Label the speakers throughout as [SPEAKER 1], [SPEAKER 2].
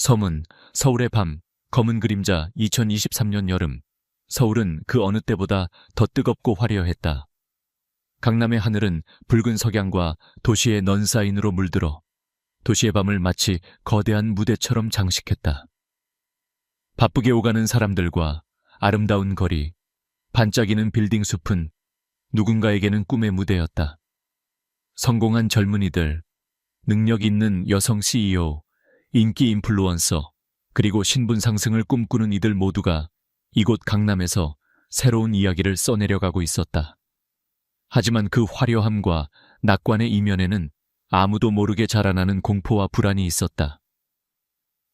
[SPEAKER 1] 서문, 서울의 밤, 검은 그림자 2023년 여름. 서울은 그 어느 때보다 더 뜨겁고 화려했다. 강남의 하늘은 붉은 석양과 도시의 넌 사인으로 물들어 도시의 밤을 마치 거대한 무대처럼 장식했다. 바쁘게 오가는 사람들과 아름다운 거리, 반짝이는 빌딩 숲은 누군가에게는 꿈의 무대였다. 성공한 젊은이들, 능력 있는 여성 CEO, 인기 인플루언서, 그리고 신분 상승을 꿈꾸는 이들 모두가 이곳 강남에서 새로운 이야기를 써내려가고 있었다. 하지만 그 화려함과 낙관의 이면에는 아무도 모르게 자라나는 공포와 불안이 있었다.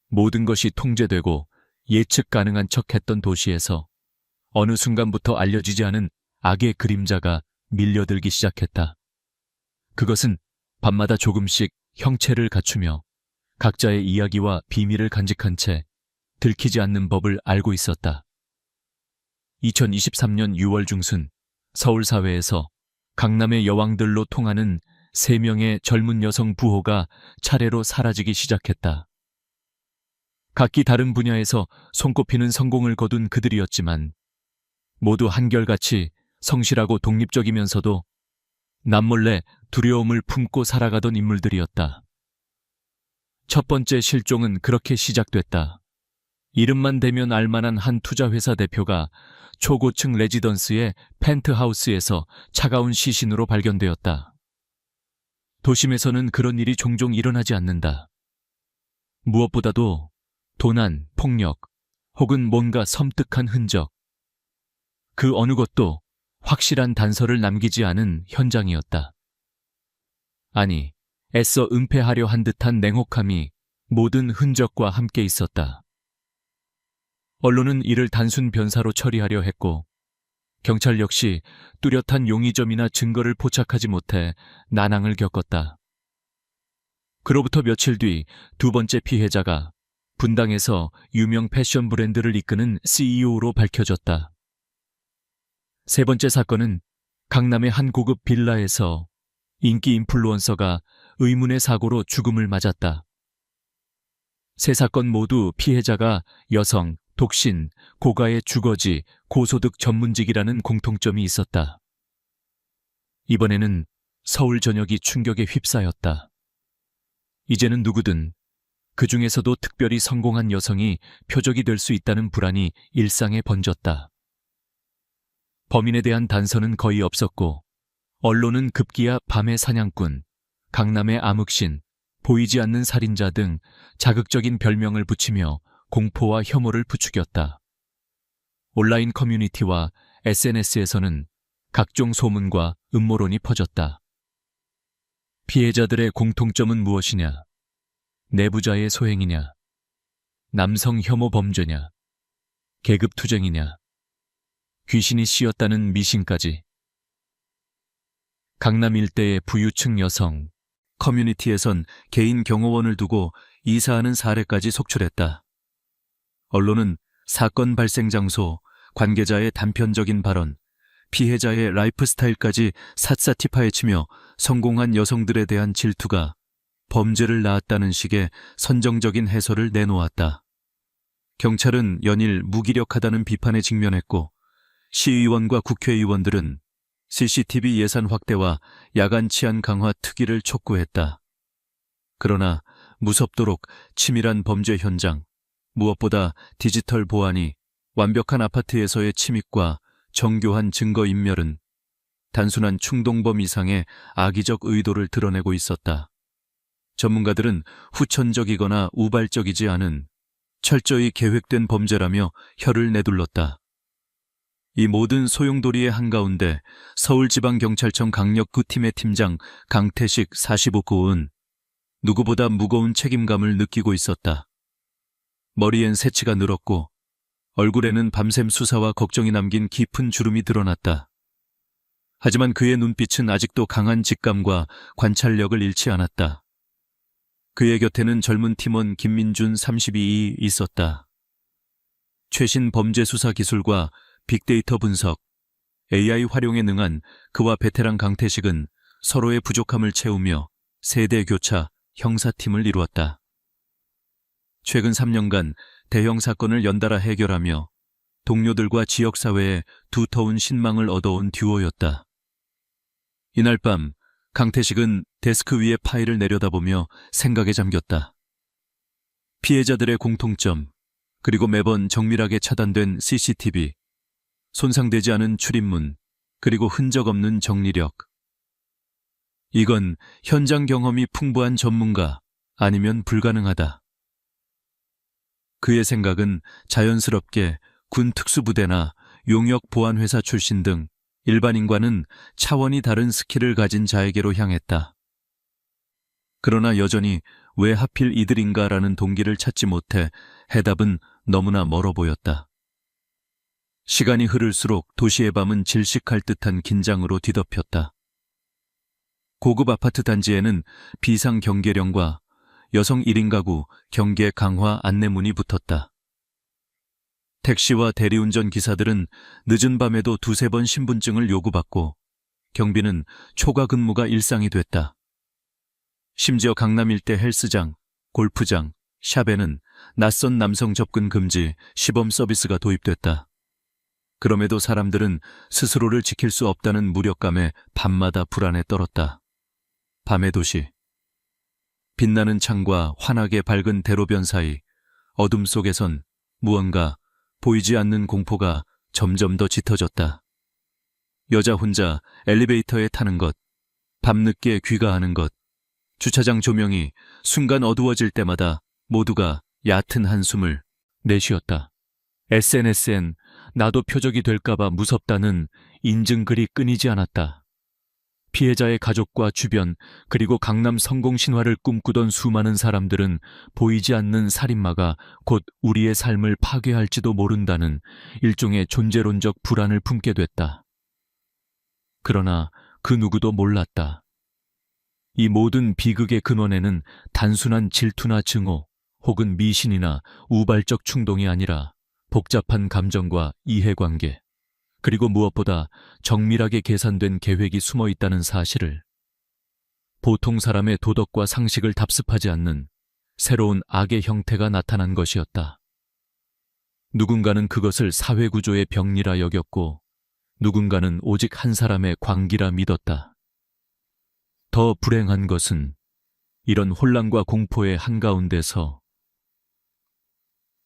[SPEAKER 1] 모든 것이 통제되고 예측 가능한 척했던 도시에서 어느 순간부터 알려지지 않은 악의 그림자가 밀려들기 시작했다. 그것은 밤마다 조금씩 형체를 갖추며 각자의 이야기와 비밀을 간직한 채 들키지 않는 법을 알고 있었다. 2023년 6월 중순 서울 사회에서 강남의 여왕들로 통하는 3명의 젊은 여성 부호가 차례로 사라지기 시작했다. 각기 다른 분야에서 손꼽히는 성공을 거둔 그들이었지만 모두 한결같이 성실하고 독립적이면서도 남몰래 두려움을 품고 살아가던 인물들이었다. 첫 번째 실종은 그렇게 시작됐다. 이름만 대면 알만한 한 투자회사 대표가 초고층 레지던스의 펜트하우스에서 차가운 시신으로 발견되었다. 도심에서는 그런 일이 종종 일어나지 않는다. 무엇보다도 도난, 폭력, 혹은 뭔가 섬뜩한 흔적. 그 어느 것도 확실한 단서를 남기지 않은 현장이었다. 아니, 애써 은폐하려 한 듯한 냉혹함이 모든 흔적과 함께 있었다. 언론은 이를 단순 변사로 처리하려 했고 경찰 역시 뚜렷한 용의점이나 증거를 포착하지 못해 난항을 겪었다. 그로부터 며칠 뒤 두 번째 피해자가 분당에서 유명 패션 브랜드를 이끄는 CEO로 밝혀졌다. 세 번째 사건은 강남의 한 고급 빌라에서 인기 인플루언서가 의문의 사고로 죽음을 맞았다. 세 사건 모두 피해자가 여성, 독신, 고가의 주거지, 고소득 전문직이라는 공통점이 있었다. 이번에는 서울 전역이 충격에 휩싸였다. 이제는 누구든 그 중에서도 특별히 성공한 여성이 표적이 될 수 있다는 불안이 일상에 번졌다. 범인에 대한 단서는 거의 없었고 언론은 급기야 밤의 사냥꾼, 강남의 암흑신, 보이지 않는 살인자 등 자극적인 별명을 붙이며 공포와 혐오를 부추겼다. 온라인 커뮤니티와 SNS에서는 각종 소문과 음모론이 퍼졌다. 피해자들의 공통점은 무엇이냐? 내부자의 소행이냐? 남성 혐오 범죄냐? 계급 투쟁이냐? 귀신이 씌었다는 미신까지. 강남 일대의 부유층 여성, 커뮤니티에선 개인 경호원을 두고 이사하는 사례까지 속출했다. 언론은 사건 발생 장소, 관계자의 단편적인 발언, 피해자의 라이프 스타일까지 샅샅이 파헤치며 성공한 여성들에 대한 질투가 범죄를 낳았다는 식의 선정적인 해설을 내놓았다. 경찰은 연일 무기력하다는 비판에 직면했고 시의원과 국회의원들은 CCTV 예산 확대와 야간 치안 강화 특위를 촉구했다. 그러나 무섭도록 치밀한 범죄 현장, 무엇보다 디지털 보안이 완벽한 아파트에서의 침입과 정교한 증거인멸은 단순한 충동범 이상의 악의적 의도를 드러내고 있었다. 전문가들은 후천적이거나 우발적이지 않은 철저히 계획된 범죄라며 혀를 내둘렀다. 이 모든 소용돌이의 한가운데 서울지방경찰청 강력구팀의 팀장 강태식 45구은 누구보다 무거운 책임감을 느끼고 있었다. 머리엔 새치가 늘었고 얼굴에는 밤샘 수사와 걱정이 남긴 깊은 주름이 드러났다. 하지만 그의 눈빛은 아직도 강한 직감과 관찰력을 잃지 않았다. 그의 곁에는 젊은 팀원 김민준 32이 있었다. 최신 범죄 수사 기술과 빅데이터 분석, AI 활용에 능한 그와 베테랑 강태식은 서로의 부족함을 채우며 세대 교차 형사팀을 이루었다. 최근 3년간 대형 사건을 연달아 해결하며 동료들과 지역사회에 두터운 신망을 얻어온 듀오였다. 이날 밤 강태식은 데스크 위에 파일을 내려다보며 생각에 잠겼다. 피해자들의 공통점, 그리고 매번 정밀하게 차단된 CCTV, 손상되지 않은 출입문, 그리고 흔적 없는 정리력. 이건 현장 경험이 풍부한 전문가 아니면 불가능하다. 그의 생각은 자연스럽게 군 특수부대나 용역 보안회사 출신 등 일반인과는 차원이 다른 스킬을 가진 자에게로 향했다. 그러나 여전히 왜 하필 이들인가라는 동기를 찾지 못해 해답은 너무나 멀어 보였다. 시간이 흐를수록 도시의 밤은 질식할 듯한 긴장으로 뒤덮였다. 고급 아파트 단지에는 비상 경계령과 여성 1인 가구 경계 강화 안내문이 붙었다. 택시와 대리운전 기사들은 늦은 밤에도 두세 번 신분증을 요구받고 경비는 초과 근무가 일상이 됐다. 심지어 강남 일대 헬스장, 골프장, 샵에는 낯선 남성 접근 금지 시범 서비스가 도입됐다. 그럼에도 사람들은 스스로를 지킬 수 없다는 무력감에 밤마다 불안에 떨었다. 밤의 도시. 빛나는 창과 환하게 밝은 대로변 사이 어둠 속에선 무언가 보이지 않는 공포가 점점 더 짙어졌다. 여자 혼자 엘리베이터에 타는 것, 밤늦게 귀가하는 것, 주차장 조명이 순간 어두워질 때마다 모두가 얕은 한숨을 내쉬었다. SNS엔 나도 표적이 될까봐 무섭다는 인증글이 끊이지 않았다. 피해자의 가족과 주변, 그리고 강남 성공 신화를 꿈꾸던 수많은 사람들은 보이지 않는 살인마가 곧 우리의 삶을 파괴할지도 모른다는 일종의 존재론적 불안을 품게 됐다. 그러나 그 누구도 몰랐다. 이 모든 비극의 근원에는 단순한 질투나 증오, 혹은 미신이나 우발적 충동이 아니라 복잡한 감정과 이해관계, 그리고 무엇보다 정밀하게 계산된 계획이 숨어 있다는 사실을, 보통 사람의 도덕과 상식을 답습하지 않는 새로운 악의 형태가 나타난 것이었다. 누군가는 그것을 사회구조의 병리라 여겼고, 누군가는 오직 한 사람의 광기라 믿었다. 더 불행한 것은 이런 혼란과 공포의 한가운데서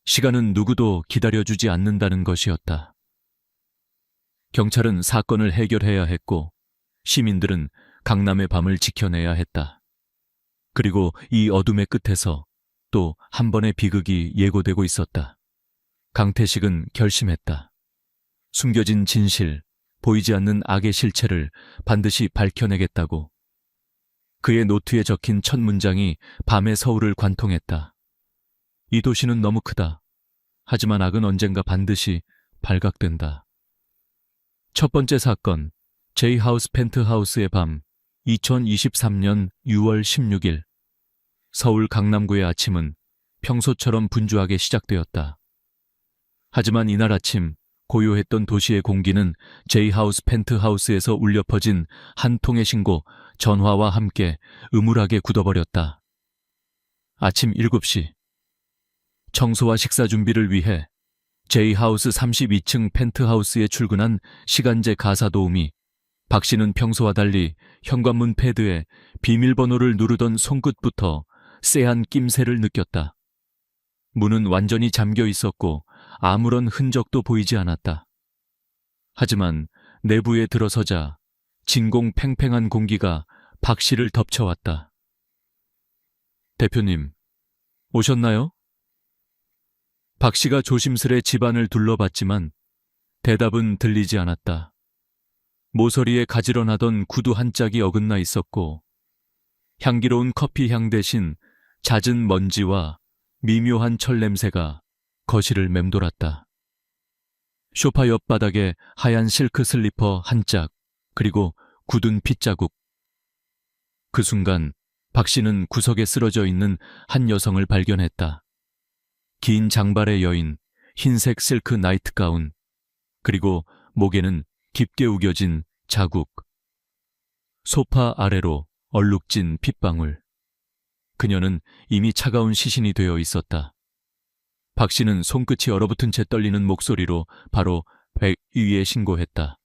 [SPEAKER 1] 시간은 누구도 기다려주지 않는다는 것이었다. 경찰은 사건을 해결해야 했고 시민들은 강남의 밤을 지켜내야 했다. 그리고 이 어둠의 끝에서 또 한 번의 비극이 예고되고 있었다. 강태식은 결심했다. 숨겨진 진실, 보이지 않는 악의 실체를 반드시 밝혀내겠다고. 그의 노트에 적힌 첫 문장이 밤의 서울을 관통했다. 이 도시는 너무 크다. 하지만 악은 언젠가 반드시 발각된다. 첫 번째 사건, 제이하우스 펜트하우스의 밤, 2023년 6월 16일. 서울 강남구의 아침은 평소처럼 분주하게 시작되었다. 하지만 이날 아침 고요했던 도시의 공기는 제이하우스 펜트하우스에서 울려 퍼진 한 통의 신고, 전화와 함께 음울하게 굳어버렸다. 아침 7시. 청소와 식사 준비를 위해 제이하우스 32층 펜트하우스에 출근한 시간제 가사 도우미 박 씨는 평소와 달리 현관문 패드에 비밀번호를 누르던 손끝부터 쎄한 낌새를 느꼈다. 문은 완전히 잠겨 있었고 아무런 흔적도 보이지 않았다. 하지만 내부에 들어서자 진공 팽팽한 공기가 박 씨를 덮쳐왔다. 대표님, 오셨나요? 박 씨가 조심스레 집안을 둘러봤지만 대답은 들리지 않았다. 모서리에 가지런하던 구두 한 짝이 어긋나 있었고 향기로운 커피 향 대신 잦은 먼지와 미묘한 철 냄새가 거실을 맴돌았다. 소파 옆바닥에 하얀 실크 슬리퍼 한 짝, 그리고 굳은 핏자국. 그 순간 박 씨는 구석에 쓰러져 있는 한 여성을 발견했다. 긴 장발의 여인, 흰색 실크 나이트 가운, 그리고 목에는 깊게 우겨진 자국. 소파 아래로 얼룩진 핏방울. 그녀는 이미 차가운 시신이 되어 있었다. 박 씨는 손끝이 얼어붙은 채 떨리는 목소리로 바로 102에 신고했다.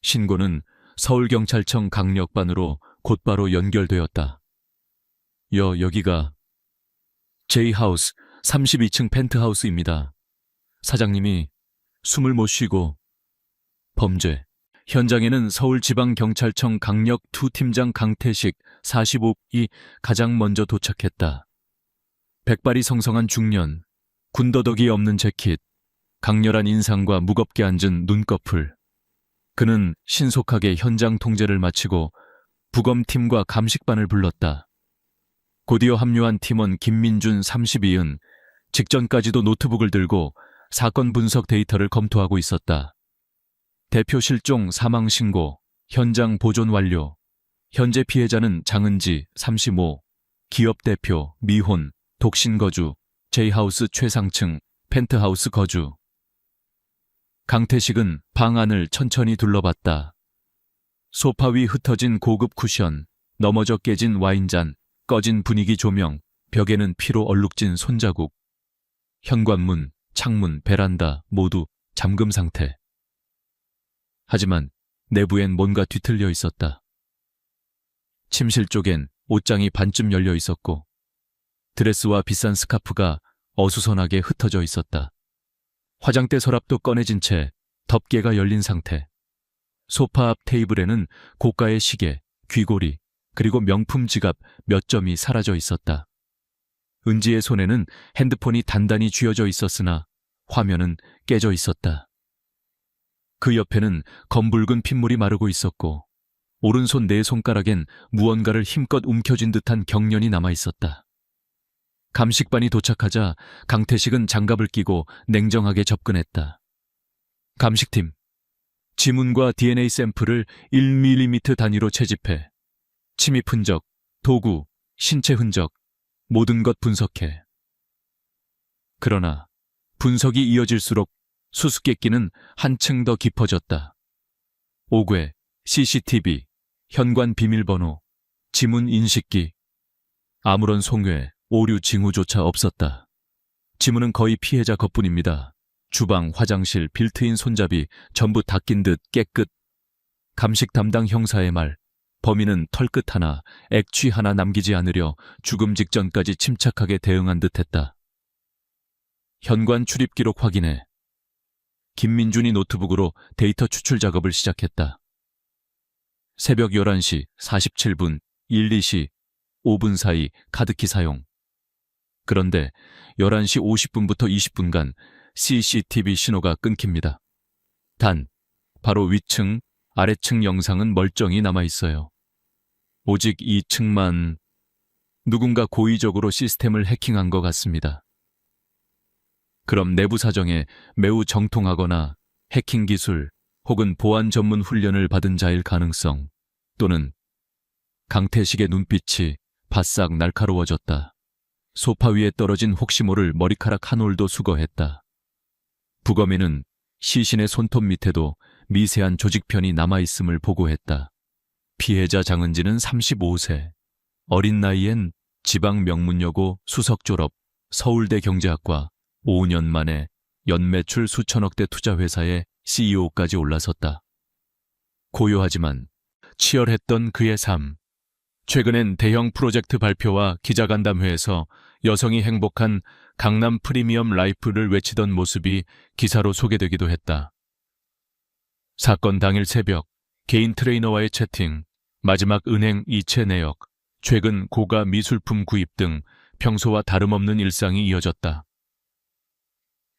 [SPEAKER 1] 신고는 서울경찰청 강력반으로 곧바로 연결되었다. 여기가 J하우스 32층 펜트하우스입니다. 사장님이 숨을 못 쉬고 범죄. 현장에는 서울지방경찰청 강력 2 팀장 강태식 45이 가장 먼저 도착했다. 백발이 성성한 중년, 군더더기 없는 재킷, 강렬한 인상과 무겁게 앉은 눈꺼풀. 그는 신속하게 현장 통제를 마치고 부검팀과 감식반을 불렀다. 곧이어 합류한 팀원 김민준 32은 직전까지도 노트북을 들고 사건 분석 데이터를 검토하고 있었다. 대표 실종 사망 신고, 현장 보존 완료. 현재 피해자는 장은지 35, 기업 대표, 미혼, 독신 거주, J하우스 최상층, 펜트하우스 거주. 강태식은 방 안을 천천히 둘러봤다. 소파 위 흩어진 고급 쿠션, 넘어져 깨진 와인잔, 꺼진 분위기 조명, 벽에는 피로 얼룩진 손자국. 현관문, 창문, 베란다 모두 잠금 상태. 하지만 내부엔 뭔가 뒤틀려 있었다. 침실 쪽엔 옷장이 반쯤 열려 있었고 드레스와 비싼 스카프가 어수선하게 흩어져 있었다. 화장대 서랍도 꺼내진 채 덮개가 열린 상태. 소파 앞 테이블에는 고가의 시계, 귀고리, 그리고 명품 지갑 몇 점이 사라져 있었다. 은지의 손에는 핸드폰이 단단히 쥐어져 있었으나 화면은 깨져 있었다. 그 옆에는 검붉은 핏물이 마르고 있었고 오른손 네 손가락엔 무언가를 힘껏 움켜쥔 듯한 경련이 남아 있었다. 감식반이 도착하자 강태식은 장갑을 끼고 냉정하게 접근했다. 감식팀, 지문과 DNA 샘플을 1mm 단위로 채집해 침입 흔적, 도구, 신체 흔적, 모든 것 분석해. 그러나 분석이 이어질수록 수수께끼는 한층 더 깊어졌다. 오괴, CCTV, 현관 비밀번호, 지문 인식기. 아무런 송괴, 오류 징후조차 없었다. 지문은 거의 피해자 것뿐입니다. 주방, 화장실, 빌트인 손잡이 전부 닦인 듯 깨끗. 감식 담당 형사의 말. 범인은 털끝 하나, 액취 하나 남기지 않으려 죽음 직전까지 침착하게 대응한 듯했다. 현관 출입 기록 확인해. 김민준이 노트북으로 데이터 추출 작업을 시작했다. 새벽 11시 47분 1, 2시 5분 사이 카드키 사용. 그런데 11시 50분부터 20분간 CCTV 신호가 끊깁니다. 단, 바로 위층, 아래층 영상은 멀쩡히 남아있어요. 오직 2층만 누군가 고의적으로 시스템을 해킹한 것 같습니다. 그럼 내부 사정에 매우 정통하거나 해킹 기술 혹은 보안 전문 훈련을 받은 자일 가능성 또는 강태식의 눈빛이 바싹 날카로워졌다. 소파 위에 떨어진 혹시 모를 머리카락 한 올도 수거했다. 부검인은 시신의 손톱 밑에도 미세한 조직편이 남아있음을 보고했다. 피해자 장은지는 35세, 어린 나이엔 지방 명문여고 수석 졸업, 서울대 경제학과, 5년 만에 연매출 수천억대 투자회사의 CEO까지 올라섰다. 고요하지만 치열했던 그의 삶. 최근엔 대형 프로젝트 발표와 기자간담회에서 여성이 행복한 강남 프리미엄 라이프를 외치던 모습이 기사로 소개되기도 했다. 사건 당일 새벽, 개인 트레이너와의 채팅, 마지막 은행 이체 내역, 최근 고가 미술품 구입 등 평소와 다름없는 일상이 이어졌다.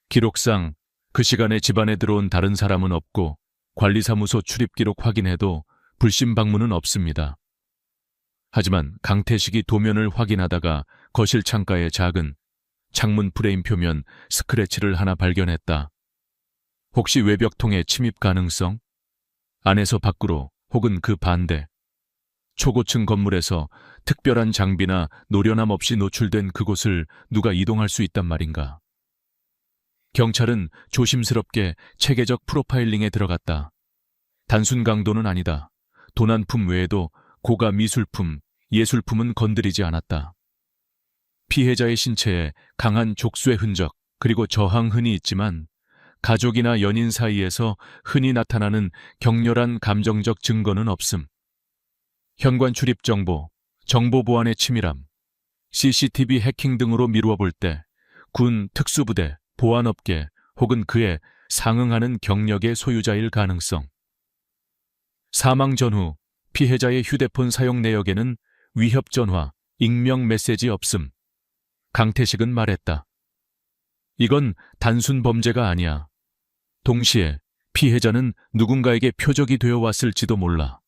[SPEAKER 1] 기록상 그 시간에 집안에 들어온 다른 사람은 없고 관리사무소 출입 기록 확인해도 불심 방문은 없습니다. 하지만 강태식이 도면을 확인하다가 거실 창가에 작은 창문 프레임 표면 스크래치를 하나 발견했다. 혹시 외벽통에 침입 가능성? 안에서 밖으로 혹은 그 반대. 초고층 건물에서 특별한 장비나 노련함 없이 노출된 그곳을 누가 이동할 수 있단 말인가. 경찰은 조심스럽게 체계적 프로파일링에 들어갔다. 단순 강도는 아니다. 도난품 외에도 고가 미술품, 예술품은 건드리지 않았다. 피해자의 신체에 강한 족쇄 흔적, 그리고 저항 흔히 있지만 가족이나 연인 사이에서 흔히 나타나는 격렬한 감정적 증거는 없음. 현관 출입 정보, 정보 보안의 치밀함, CCTV 해킹 등으로 미루어 볼 때 군, 특수부대, 보안업계 혹은 그에 상응하는 경력의 소유자일 가능성. 사망 전후 피해자의 휴대폰 사용 내역에는 위협 전화, 익명 메시지 없음. 강태식은 말했다. 이건 단순 범죄가 아니야. 동시에 피해자는 누군가에게 표적이 되어 왔을지도 몰라.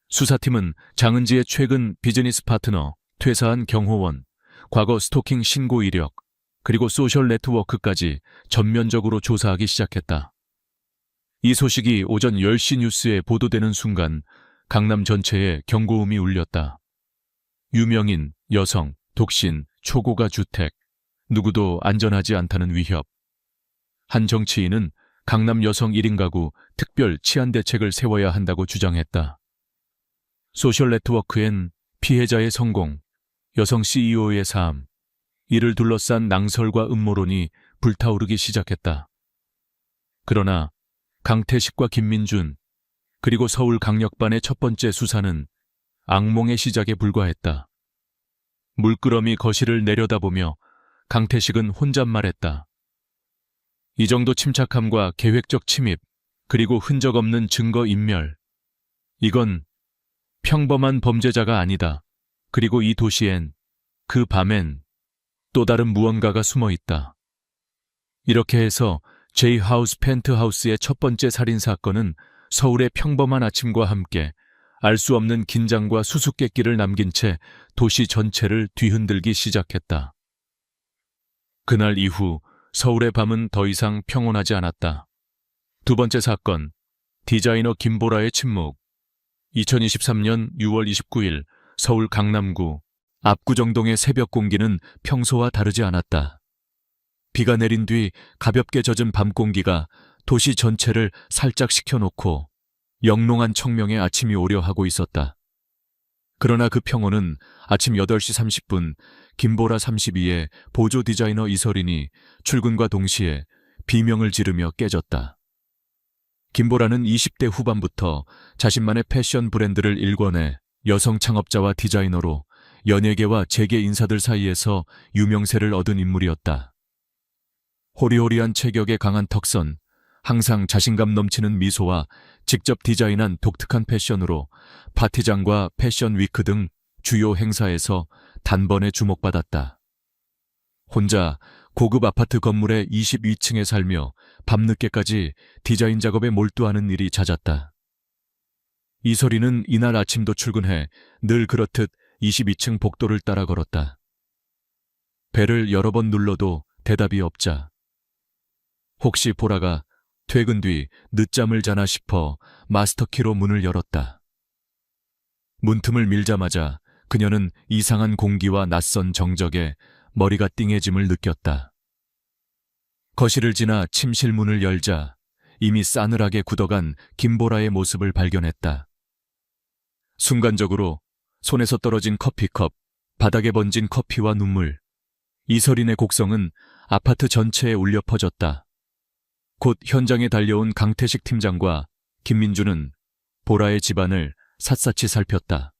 [SPEAKER 1] 수사팀은 장은지의 최근 비즈니스 파트너, 퇴사한 경호원, 과거 스토킹 신고 이력, 그리고 소셜 네트워크까지 전면적으로 조사하기 시작했다. 이 소식이 오전 10시 뉴스에 보도되는 순간 강남 전체에 경고음이 울렸다. 유명인, 여성, 독신, 초고가 주택, 누구도 안전하지 않다는 위협. 한 정치인은 강남 여성 1인 가구 특별 치안 대책을 세워야 한다고 주장했다. 소셜 네트워크엔 피해자의 성공, 여성 CEO의 삶, 이를 둘러싼 낭설과 음모론이 불타오르기 시작했다. 그러나 강태식과 김민준, 그리고 서울 강력반의 첫 번째 수사는 악몽의 시작에 불과했다. 물끄러미 거실을 내려다보며 강태식은 혼잣말했다. 이 정도 침착함과 계획적 침입, 그리고 흔적 없는 증거 인멸. 이건 평범한 범죄자가 아니다. 그리고 이 도시엔, 그 밤엔 또 다른 무언가가 숨어 있다. 이렇게 해서 J하우스 펜트하우스의 첫 번째 살인사건은 서울의 평범한 아침과 함께 알 수 없는 긴장과 수수께끼를 남긴 채 도시 전체를 뒤흔들기 시작했다. 그날 이후 서울의 밤은 더 이상 평온하지 않았다. 두 번째 사건, 디자이너 김보라의 침묵. 2023년 6월 29일 서울 강남구 압구정동의 새벽 공기는 평소와 다르지 않았다. 비가 내린 뒤 가볍게 젖은 밤 공기가 도시 전체를 살짝 식혀놓고 영롱한 청명의 아침이 오려 하고 있었다. 그러나 그 평온은 아침 8시 30분 김보라 32의 보조 디자이너 이설인이 출근과 동시에 비명을 지르며 깨졌다. 김보라는 20대 후반부터 자신만의 패션 브랜드를 일궈내 여성 창업자와 디자이너로 연예계와 재계 인사들 사이에서 유명세를 얻은 인물이었다. 호리호리한 체격의 강한 턱선, 항상 자신감 넘치는 미소와 직접 디자인한 독특한 패션으로 파티장과 패션 위크 등 주요 행사에서 단번에 주목받았다. 혼자 고급 아파트 건물의 22층에 살며 밤늦게까지 디자인 작업에 몰두하는 일이 잦았다. 이설이는 이날 아침도 출근해 늘 그렇듯 22층 복도를 따라 걸었다. 벨을 여러 번 눌러도 대답이 없자 혹시 보라가 퇴근 뒤 늦잠을 자나 싶어 마스터키로 문을 열었다. 문틈을 밀자마자 그녀는 이상한 공기와 낯선 정적에 머리가 띵해짐을 느꼈다. 거실을 지나 침실 문을 열자 이미 싸늘하게 굳어간 김보라의 모습을 발견했다. 순간적으로 손에서 떨어진 커피컵, 바닥에 번진 커피와 눈물, 이설인의 곡성은 아파트 전체에 울려 퍼졌다. 곧 현장에 달려온 강태식 팀장과 김민주는 보라의 집안을 샅샅이 살폈다.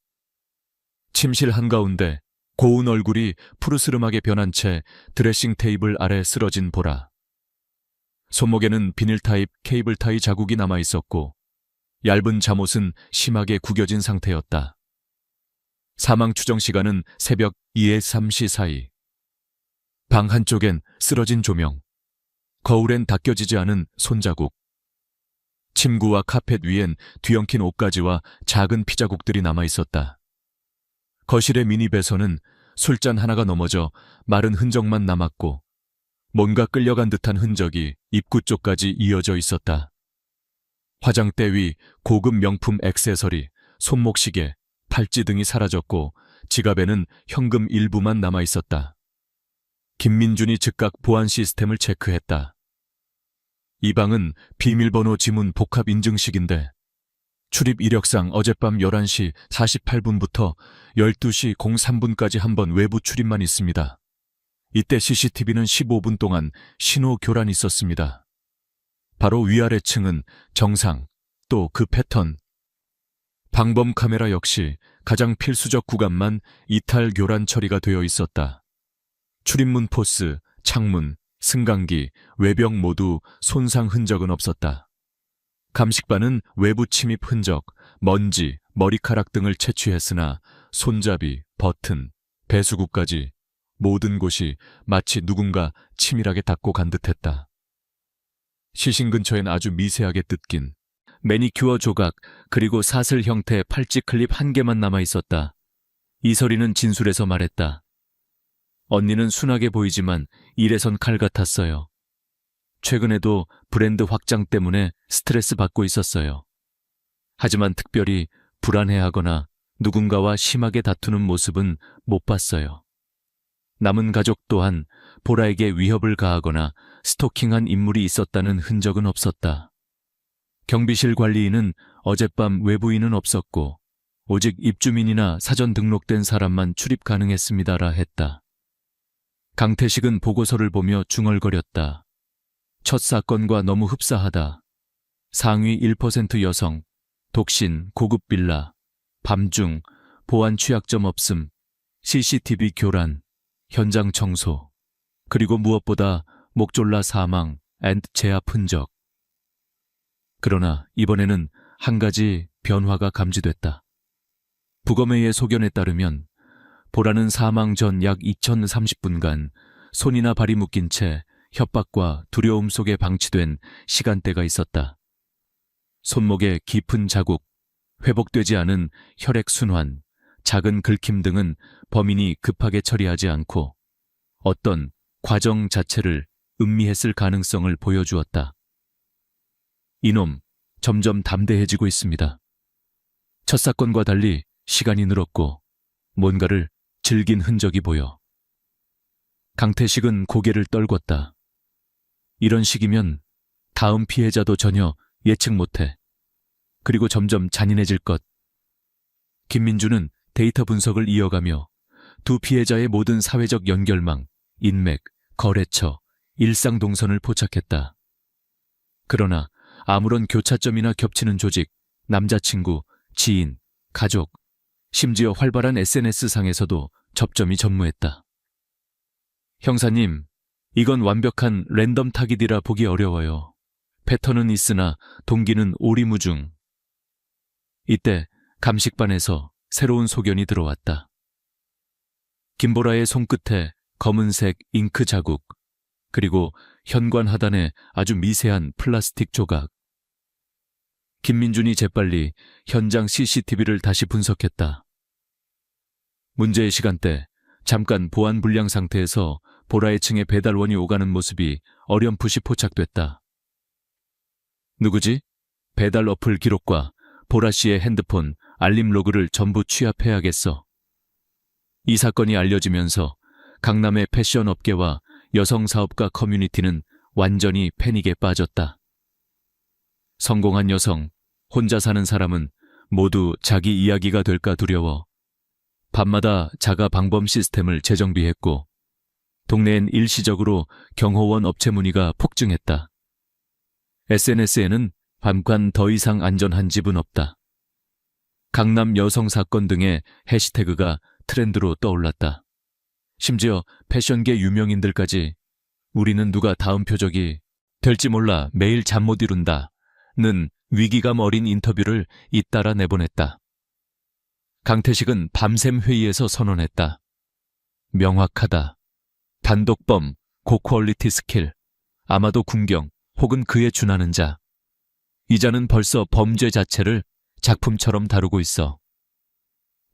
[SPEAKER 1] 침실 한가운데 고운 얼굴이 푸르스름하게 변한 채 드레싱 테이블 아래 쓰러진 보라. 손목에는 비닐 타입 케이블 타이 자국이 남아 있었고 얇은 잠옷은 심하게 구겨진 상태였다. 사망 추정 시간은 새벽 2에 3시 사이. 방 한쪽엔 쓰러진 조명, 거울엔 닦여지지 않은 손자국. 침구와 카펫 위엔 뒤엉킨 옷가지와 작은 피자국들이 남아 있었다. 거실의 미니배선은 술잔 하나가 넘어져 마른 흔적만 남았고 뭔가 끌려간 듯한 흔적이 입구 쪽까지 이어져 있었다. 화장대 위 고급 명품 액세서리, 손목시계, 팔찌 등이 사라졌고 지갑에는 현금 일부만 남아 있었다. 김민준이 즉각 보안 시스템을 체크했다. 이 방은 비밀번호 지문 복합 인증식인데 출입 이력상 어젯밤 11시 48분부터 12시 03분까지 한 번 외부 출입만 있습니다. 이때 CCTV는 15분 동안 신호 교란이 있었습니다. 바로 위아래층은 정상, 또 그 패턴. 방범 카메라 역시 가장 필수적 구간만 이탈 교란 처리가 되어 있었다. 출입문 포스, 창문, 승강기, 외벽 모두 손상 흔적은 없었다. 감식반은 외부 침입 흔적, 먼지, 머리카락 등을 채취했으나 손잡이, 버튼, 배수구까지 모든 곳이 마치 누군가 치밀하게 닦고 간 듯했다. 시신 근처엔 아주 미세하게 뜯긴 매니큐어 조각 그리고 사슬 형태 팔찌 클립 1개만 남아 있었다. 이설이는 진술에서 말했다. 언니는 순하게 보이지만 일에선 칼 같았어요. 최근에도 브랜드 확장 때문에 스트레스 받고 있었어요. 하지만 특별히 불안해하거나 누군가와 심하게 다투는 모습은 못 봤어요. 남은 가족 또한 보라에게 위협을 가하거나 스토킹한 인물이 있었다는 흔적은 없었다. 경비실 관리인은 어젯밤 외부인은 없었고 오직 입주민이나 사전 등록된 사람만 출입 가능했습니다라 했다. 강태식은 보고서를 보며 중얼거렸다. 첫 사건과 너무 흡사하다. 상위 1% 여성, 독신, 고급 빌라, 밤중, 보안 취약점 없음, CCTV 교란, 현장 청소, 그리고 무엇보다 목졸라 사망, 제압 흔적. 그러나 이번에는 한 가지 변화가 감지됐다. 부검회의 소견에 따르면 보라는 사망 전 약 2030분간 손이나 발이 묶인 채 협박과 두려움 속에 방치된 시간대가 있었다. 손목에 깊은 자국, 회복되지 않은 혈액순환, 작은 긁힘 등은 범인이 급하게 처리하지 않고 어떤 과정 자체를 음미했을 가능성을 보여주었다. 이놈, 점점 담대해지고 있습니다. 첫 사건과 달리 시간이 늘었고 뭔가를 즐긴 흔적이 보여. 강태식은 고개를 떨궜다. 이런 식이면 다음 피해자도 전혀 예측 못해. 그리고 점점 잔인해질 것. 김민주는 데이터 분석을 이어가며 두 피해자의 모든 사회적 연결망, 인맥, 거래처, 일상 동선을 포착했다. 그러나 아무런 교차점이나 겹치는 조직, 남자친구, 지인, 가족, 심지어 활발한 SNS상에서도 접점이 전무했다. 형사님, 이건 완벽한 랜덤 타깃이라 보기 어려워요. 패턴은 있으나 동기는 오리무중. 이때 감식반에서 새로운 소견이 들어왔다. 김보라의 손끝에 검은색 잉크 자국, 그리고 현관 하단에 아주 미세한 플라스틱 조각. 김민준이 재빨리 현장 CCTV를 다시 분석했다. 문제의 시간대, 잠깐 보안 불량 상태에서 보라의 층에 배달원이 오가는 모습이 어렴풋이 포착됐다. 누구지? 배달 어플 기록과 보라 씨의 핸드폰, 알림 로그를 전부 취합해야겠어. 이 사건이 알려지면서 강남의 패션 업계와 여성 사업가 커뮤니티는 완전히 패닉에 빠졌다. 성공한 여성, 혼자 사는 사람은 모두 자기 이야기가 될까 두려워 밤마다 자가 방범 시스템을 재정비했고 동네엔 일시적으로 경호원 업체 문의가 폭증했다. SNS에는 밤간 더 이상 안전한 집은 없다. 강남 여성 사건 등의 해시태그가 트렌드로 떠올랐다. 심지어 패션계 유명인들까지 우리는 누가 다음 표적이 될지 몰라 매일 잠 못 이룬다 는 위기감 어린 인터뷰를 잇따라 내보냈다. 강태식은 밤샘 회의에서 선언했다. 명확하다. 단독범, 고퀄리티 스킬, 아마도 군경 혹은 그에 준하는 자. 이 자는 벌써 범죄 자체를 작품처럼 다루고 있어.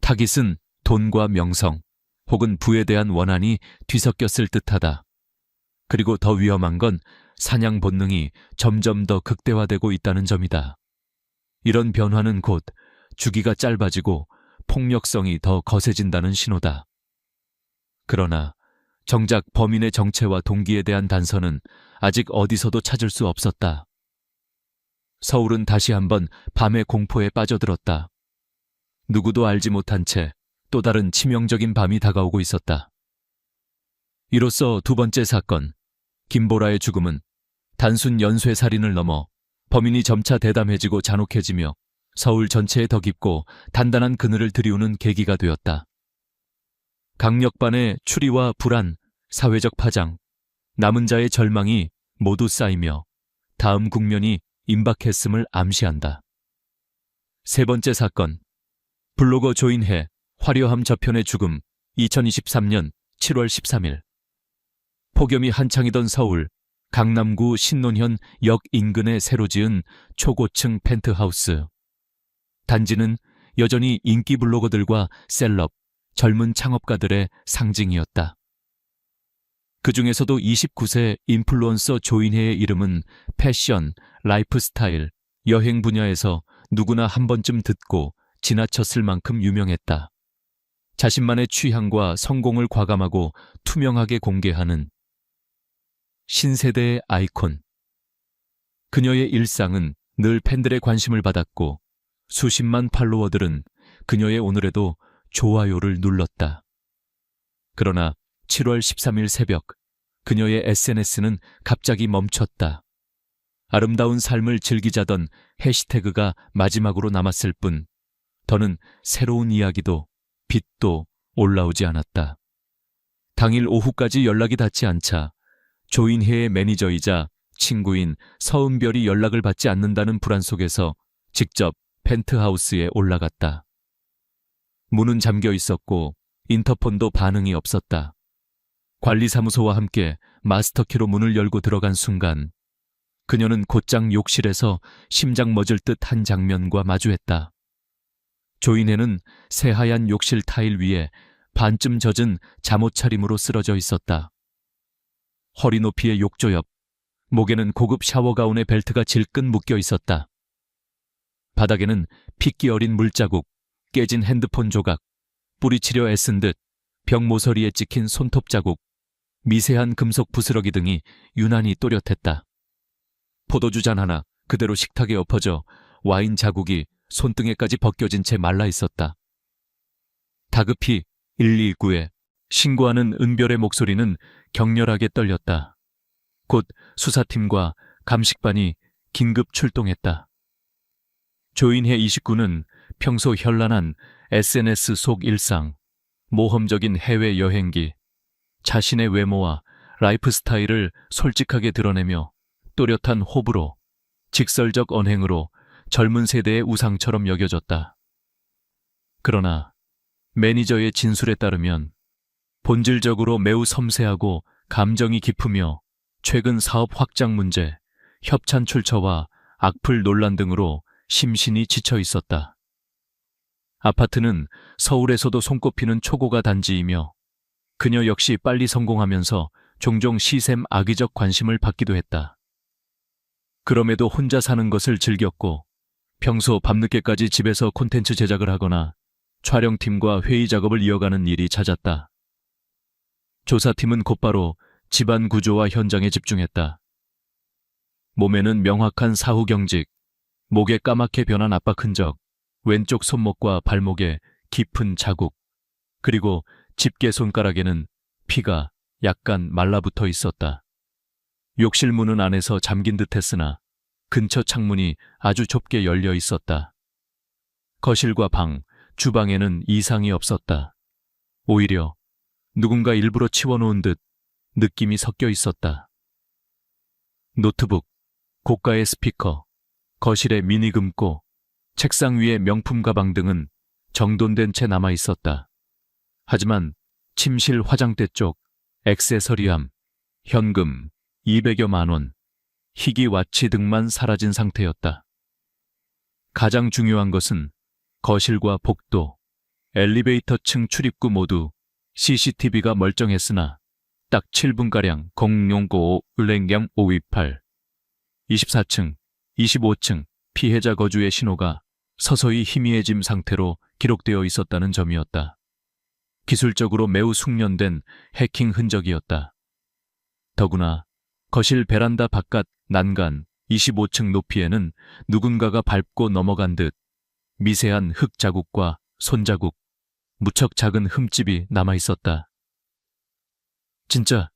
[SPEAKER 1] 타깃은 돈과 명성 혹은 부에 대한 원한이 뒤섞였을 듯하다. 그리고 더 위험한 건 사냥 본능이 점점 더 극대화되고 있다는 점이다. 이런 변화는 곧 주기가 짧아지고 폭력성이 더 거세진다는 신호다. 그러나 정작 범인의 정체와 동기에 대한 단서는 아직 어디서도 찾을 수 없었다. 서울은 다시 한번 밤의 공포에 빠져들었다. 누구도 알지 못한 채 또 다른 치명적인 밤이 다가오고 있었다. 이로써 두 번째 사건, 김보라의 죽음은 단순 연쇄살인을 넘어 범인이 점차 대담해지고 잔혹해지며 서울 전체에 더 깊고 단단한 그늘을 들이우는 계기가 되었다. 강력반의 추리와 불안, 사회적 파장, 남은 자의 절망이 모두 쌓이며 다음 국면이 임박했음을 암시한다. 세 번째 사건, 블로거 조인혜, 화려함 저편의 죽음, 2023년 7월 13일. 폭염이 한창이던 서울, 강남구 신논현 역 인근에 새로 지은 초고층 펜트하우스. 단지는 여전히 인기 블로거들과 셀럽, 젊은 창업가들의 상징이었다. 그 중에서도 29세 인플루언서 조인혜의 이름은 패션, 라이프스타일, 여행 분야에서 누구나 한 번쯤 듣고 지나쳤을 만큼 유명했다. 자신만의 취향과 성공을 과감하고 투명하게 공개하는 신세대의 아이콘. 그녀의 일상은 늘 팬들의 관심을 받았고 수십만 팔로워들은 그녀의 오늘에도 좋아요를 눌렀다. 그러나 7월 13일 새벽 그녀의 SNS는 갑자기 멈췄다. 아름다운 삶을 즐기자던 해시태그가 마지막으로 남았을 뿐 더는 새로운 이야기도 빛도 올라오지 않았다. 당일 오후까지 연락이 닿지 않자 조인혜의 매니저이자 친구인 서은별이 연락을 받지 않는다는 불안 속에서 직접 펜트하우스에 올라갔다. 문은 잠겨 있었고 인터폰도 반응이 없었다. 관리사무소와 함께 마스터키로 문을 열고 들어간 순간 그녀는 곧장 욕실에서 심장 멎을 듯 한 장면과 마주했다. 조인혜는 새하얀 욕실 타일 위에 반쯤 젖은 잠옷 차림으로 쓰러져 있었다. 허리 높이의 욕조 옆, 목에는 고급 샤워가운의 벨트가 질끈 묶여 있었다. 바닥에는 핏기 어린 물자국, 깨진 핸드폰 조각, 뿌리치려 애쓴 듯 벽 모서리에 찍힌 손톱 자국, 미세한 금속 부스러기 등이 유난히 또렷했다. 포도주 잔 하나 그대로 식탁에 엎어져 와인 자국이 손등에까지 벗겨진 채 말라 있었다. 다급히 119에 신고하는 은별의 목소리는 격렬하게 떨렸다. 곧 수사팀과 감식반이 긴급 출동했다. 조인혜 29는 평소 현란한 SNS 속 일상, 모험적인 해외 여행기, 자신의 외모와 라이프 스타일을 솔직하게 드러내며 또렷한 호불호, 직설적 언행으로 젊은 세대의 우상처럼 여겨졌다. 그러나 매니저의 진술에 따르면 본질적으로 매우 섬세하고 감정이 깊으며 최근 사업 확장 문제, 협찬 출처와 악플 논란 등으로 심신이 지쳐 있었다. 아파트는 서울에서도 손꼽히는 초고가 단지이며 그녀 역시 빨리 성공하면서 종종 시샘 악의적 관심을 받기도 했다. 그럼에도 혼자 사는 것을 즐겼고 평소 밤늦게까지 집에서 콘텐츠 제작을 하거나 촬영팀과 회의 작업을 이어가는 일이 잦았다. 조사팀은 곧바로 집안 구조와 현장에 집중했다. 몸에는 명확한 사후 경직, 목에 까맣게 변한 압박 흔적, 왼쪽 손목과 발목에 깊은 자국, 그리고 집게 손가락에는 피가 약간 말라붙어 있었다. 욕실 문은 안에서 잠긴 듯 했으나 근처 창문이 아주 좁게 열려 있었다. 거실과 방, 주방에는 이상이 없었다. 오히려 누군가 일부러 치워놓은 듯 느낌이 섞여 있었다. 노트북, 고가의 스피커, 거실에 미니 금고, 책상 위에 명품 가방 등은 정돈된 채 남아 있었다. 하지만 침실 화장대 쪽 액세서리함, 현금 200여만 원, 희귀 와치 등만 사라진 상태였다. 가장 중요한 것은 거실과 복도, 엘리베이터층 출입구 모두 CCTV가 멀쩡했으나 딱 7분가량 005 을랭경 528, 24층, 25층 피해자 거주의 신호가 서서히 희미해짐 상태로 기록되어 있었다는 점이었다. 기술적으로 매우 숙련된 해킹 흔적이었다. 더구나 거실 베란다 바깥 난간 25층 높이에는 누군가가 밟고 넘어간 듯 미세한 흙 자국과 손자국, 무척 작은 흠집이 남아 있었다. 진짜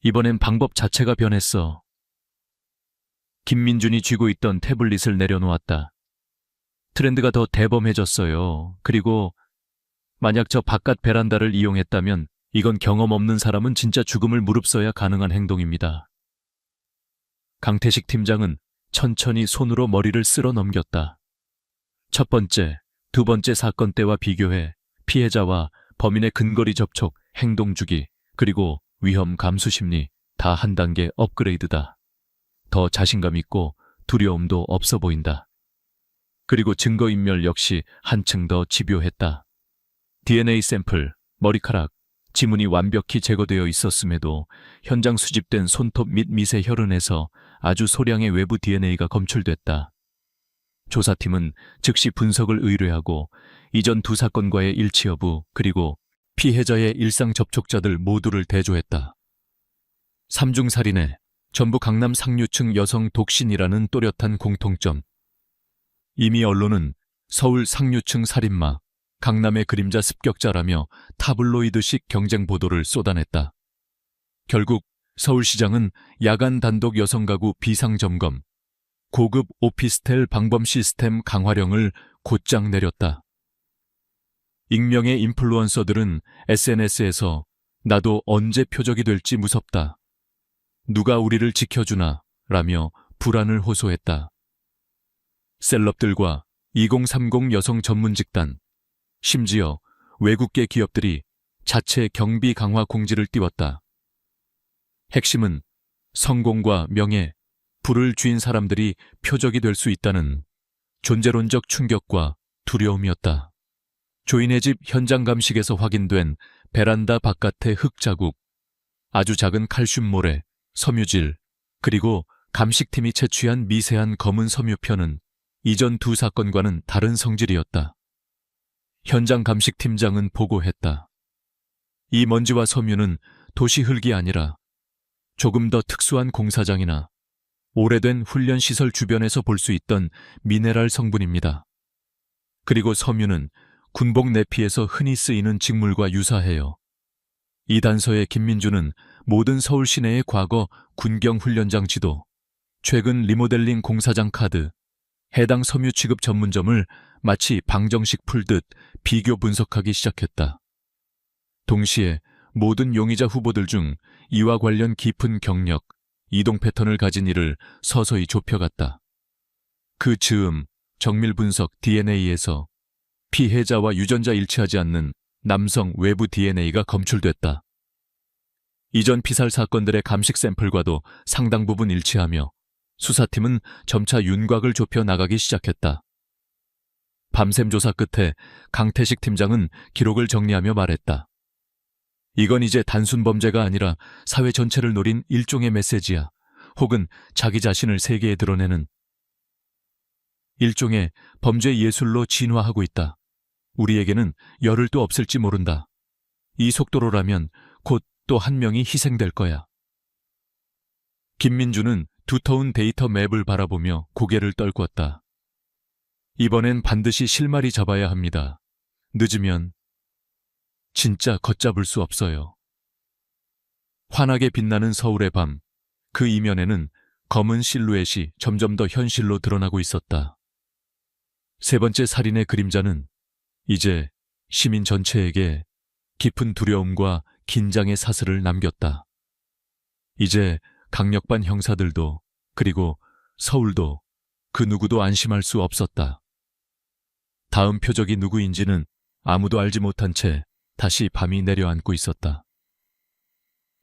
[SPEAKER 1] 이번엔 방법 자체가 변했어. 김민준이 쥐고 있던 태블릿을 내려놓았다. 트렌드가 더 대범해졌어요. 그리고 만약 저 바깥 베란다를 이용했다면 이건 경험 없는 사람은 진짜 죽음을 무릅써야 가능한 행동입니다. 강태식 팀장은 천천히 손으로 머리를 쓸어 넘겼다. 첫 번째, 두 번째 사건 때와 비교해 피해자와 범인의 근거리 접촉, 행동 주기, 그리고 위험 감수 심리 다 한 단계 업그레이드다. 더 자신감 있고 두려움도 없어 보인다. 그리고 증거인멸 역시 한층 더 집요했다. DNA 샘플, 머리카락, 지문이 완벽히 제거되어 있었음에도 현장 수집된 손톱 및 미세 혈흔에서 아주 소량의 외부 DNA가 검출됐다. 조사팀은 즉시 분석을 의뢰하고 이전 두 사건과의 일치 여부 그리고 피해자의 일상 접촉자들 모두를 대조했다. 3중 살인에 전부 강남 상류층 여성 독신이라는 또렷한 공통점. 이미 언론은 서울 상류층 살인마, 강남의 그림자 습격자라며 타블로이드식 경쟁 보도를 쏟아냈다. 결국 서울시장은 야간 단독 여성 가구 비상 점검, 고급 오피스텔 방범 시스템 강화령을 곧장 내렸다. 익명의 인플루언서들은 SNS에서 나도 언제 표적이 될지 무섭다. 누가 우리를 지켜주나 라며 불안을 호소했다. 셀럽들과 2030 여성 전문 직단, 심지어 외국계 기업들이 자체 경비 강화 공지를 띄웠다. 핵심은 성공과 명예, 부를 쥔 사람들이 표적이 될 수 있다는 존재론적 충격과 두려움이었다. 조인의 집 현장 감식에서 확인된 베란다 바깥의 흙자국, 아주 작은 칼슘 모래, 섬유질, 그리고 감식팀이 채취한 미세한 검은 섬유편은 이전 두 사건과는 다른 성질이었다. 현장 감식팀장은 보고했다. 이 먼지와 섬유는 도시 흙이 아니라 조금 더 특수한 공사장이나 오래된 훈련시설 주변에서 볼 수 있던 미네랄 성분입니다. 그리고 섬유는 군복 내피에서 흔히 쓰이는 직물과 유사해요. 이 단서에 김민주는 모든 서울 시내의 과거 군경 훈련장 지도, 최근 리모델링 공사장 카드, 해당 섬유 취급 전문점을 마치 방정식 풀듯 비교 분석하기 시작했다. 동시에 모든 용의자 후보들 중 이와 관련 깊은 경력, 이동 패턴을 가진 이를 서서히 좁혀갔다. 그 즈음, 정밀 분석 DNA에서 피해자와 유전자 일치하지 않는 남성 외부 DNA가 검출됐다. 이전 피살 사건들의 감식 샘플과도 상당 부분 일치하며 수사팀은 점차 윤곽을 좁혀 나가기 시작했다. 밤샘 조사 끝에 강태식 팀장은 기록을 정리하며 말했다. 이건 이제 단순 범죄가 아니라 사회 전체를 노린 일종의 메시지야. 혹은 자기 자신을 세계에 드러내는 일종의 범죄 예술로 진화하고 있다. 우리에게는 열흘 도 없을지 모른다. 이 속도로라면 곧 또 한 명이 희생될 거야. 김민주는 두터운 데이터 맵을 바라보며 고개를 떨궜다. 이번엔 반드시 실마리 잡아야 합니다. 늦으면 진짜 걷잡을 수 없어요. 환하게 빛나는 서울의 밤, 그 이면에는 검은 실루엣이 점점 더 현실로 드러나고 있었다. 세 번째 살인의 그림자는 이제 시민 전체에게 깊은 두려움과 긴장의 사슬을 남겼다. 이제 강력반 형사들도 그리고 서울도 그 누구도 안심할 수 없었다. 다음 표적이 누구인지는 아무도 알지 못한 채 다시 밤이 내려앉고 있었다.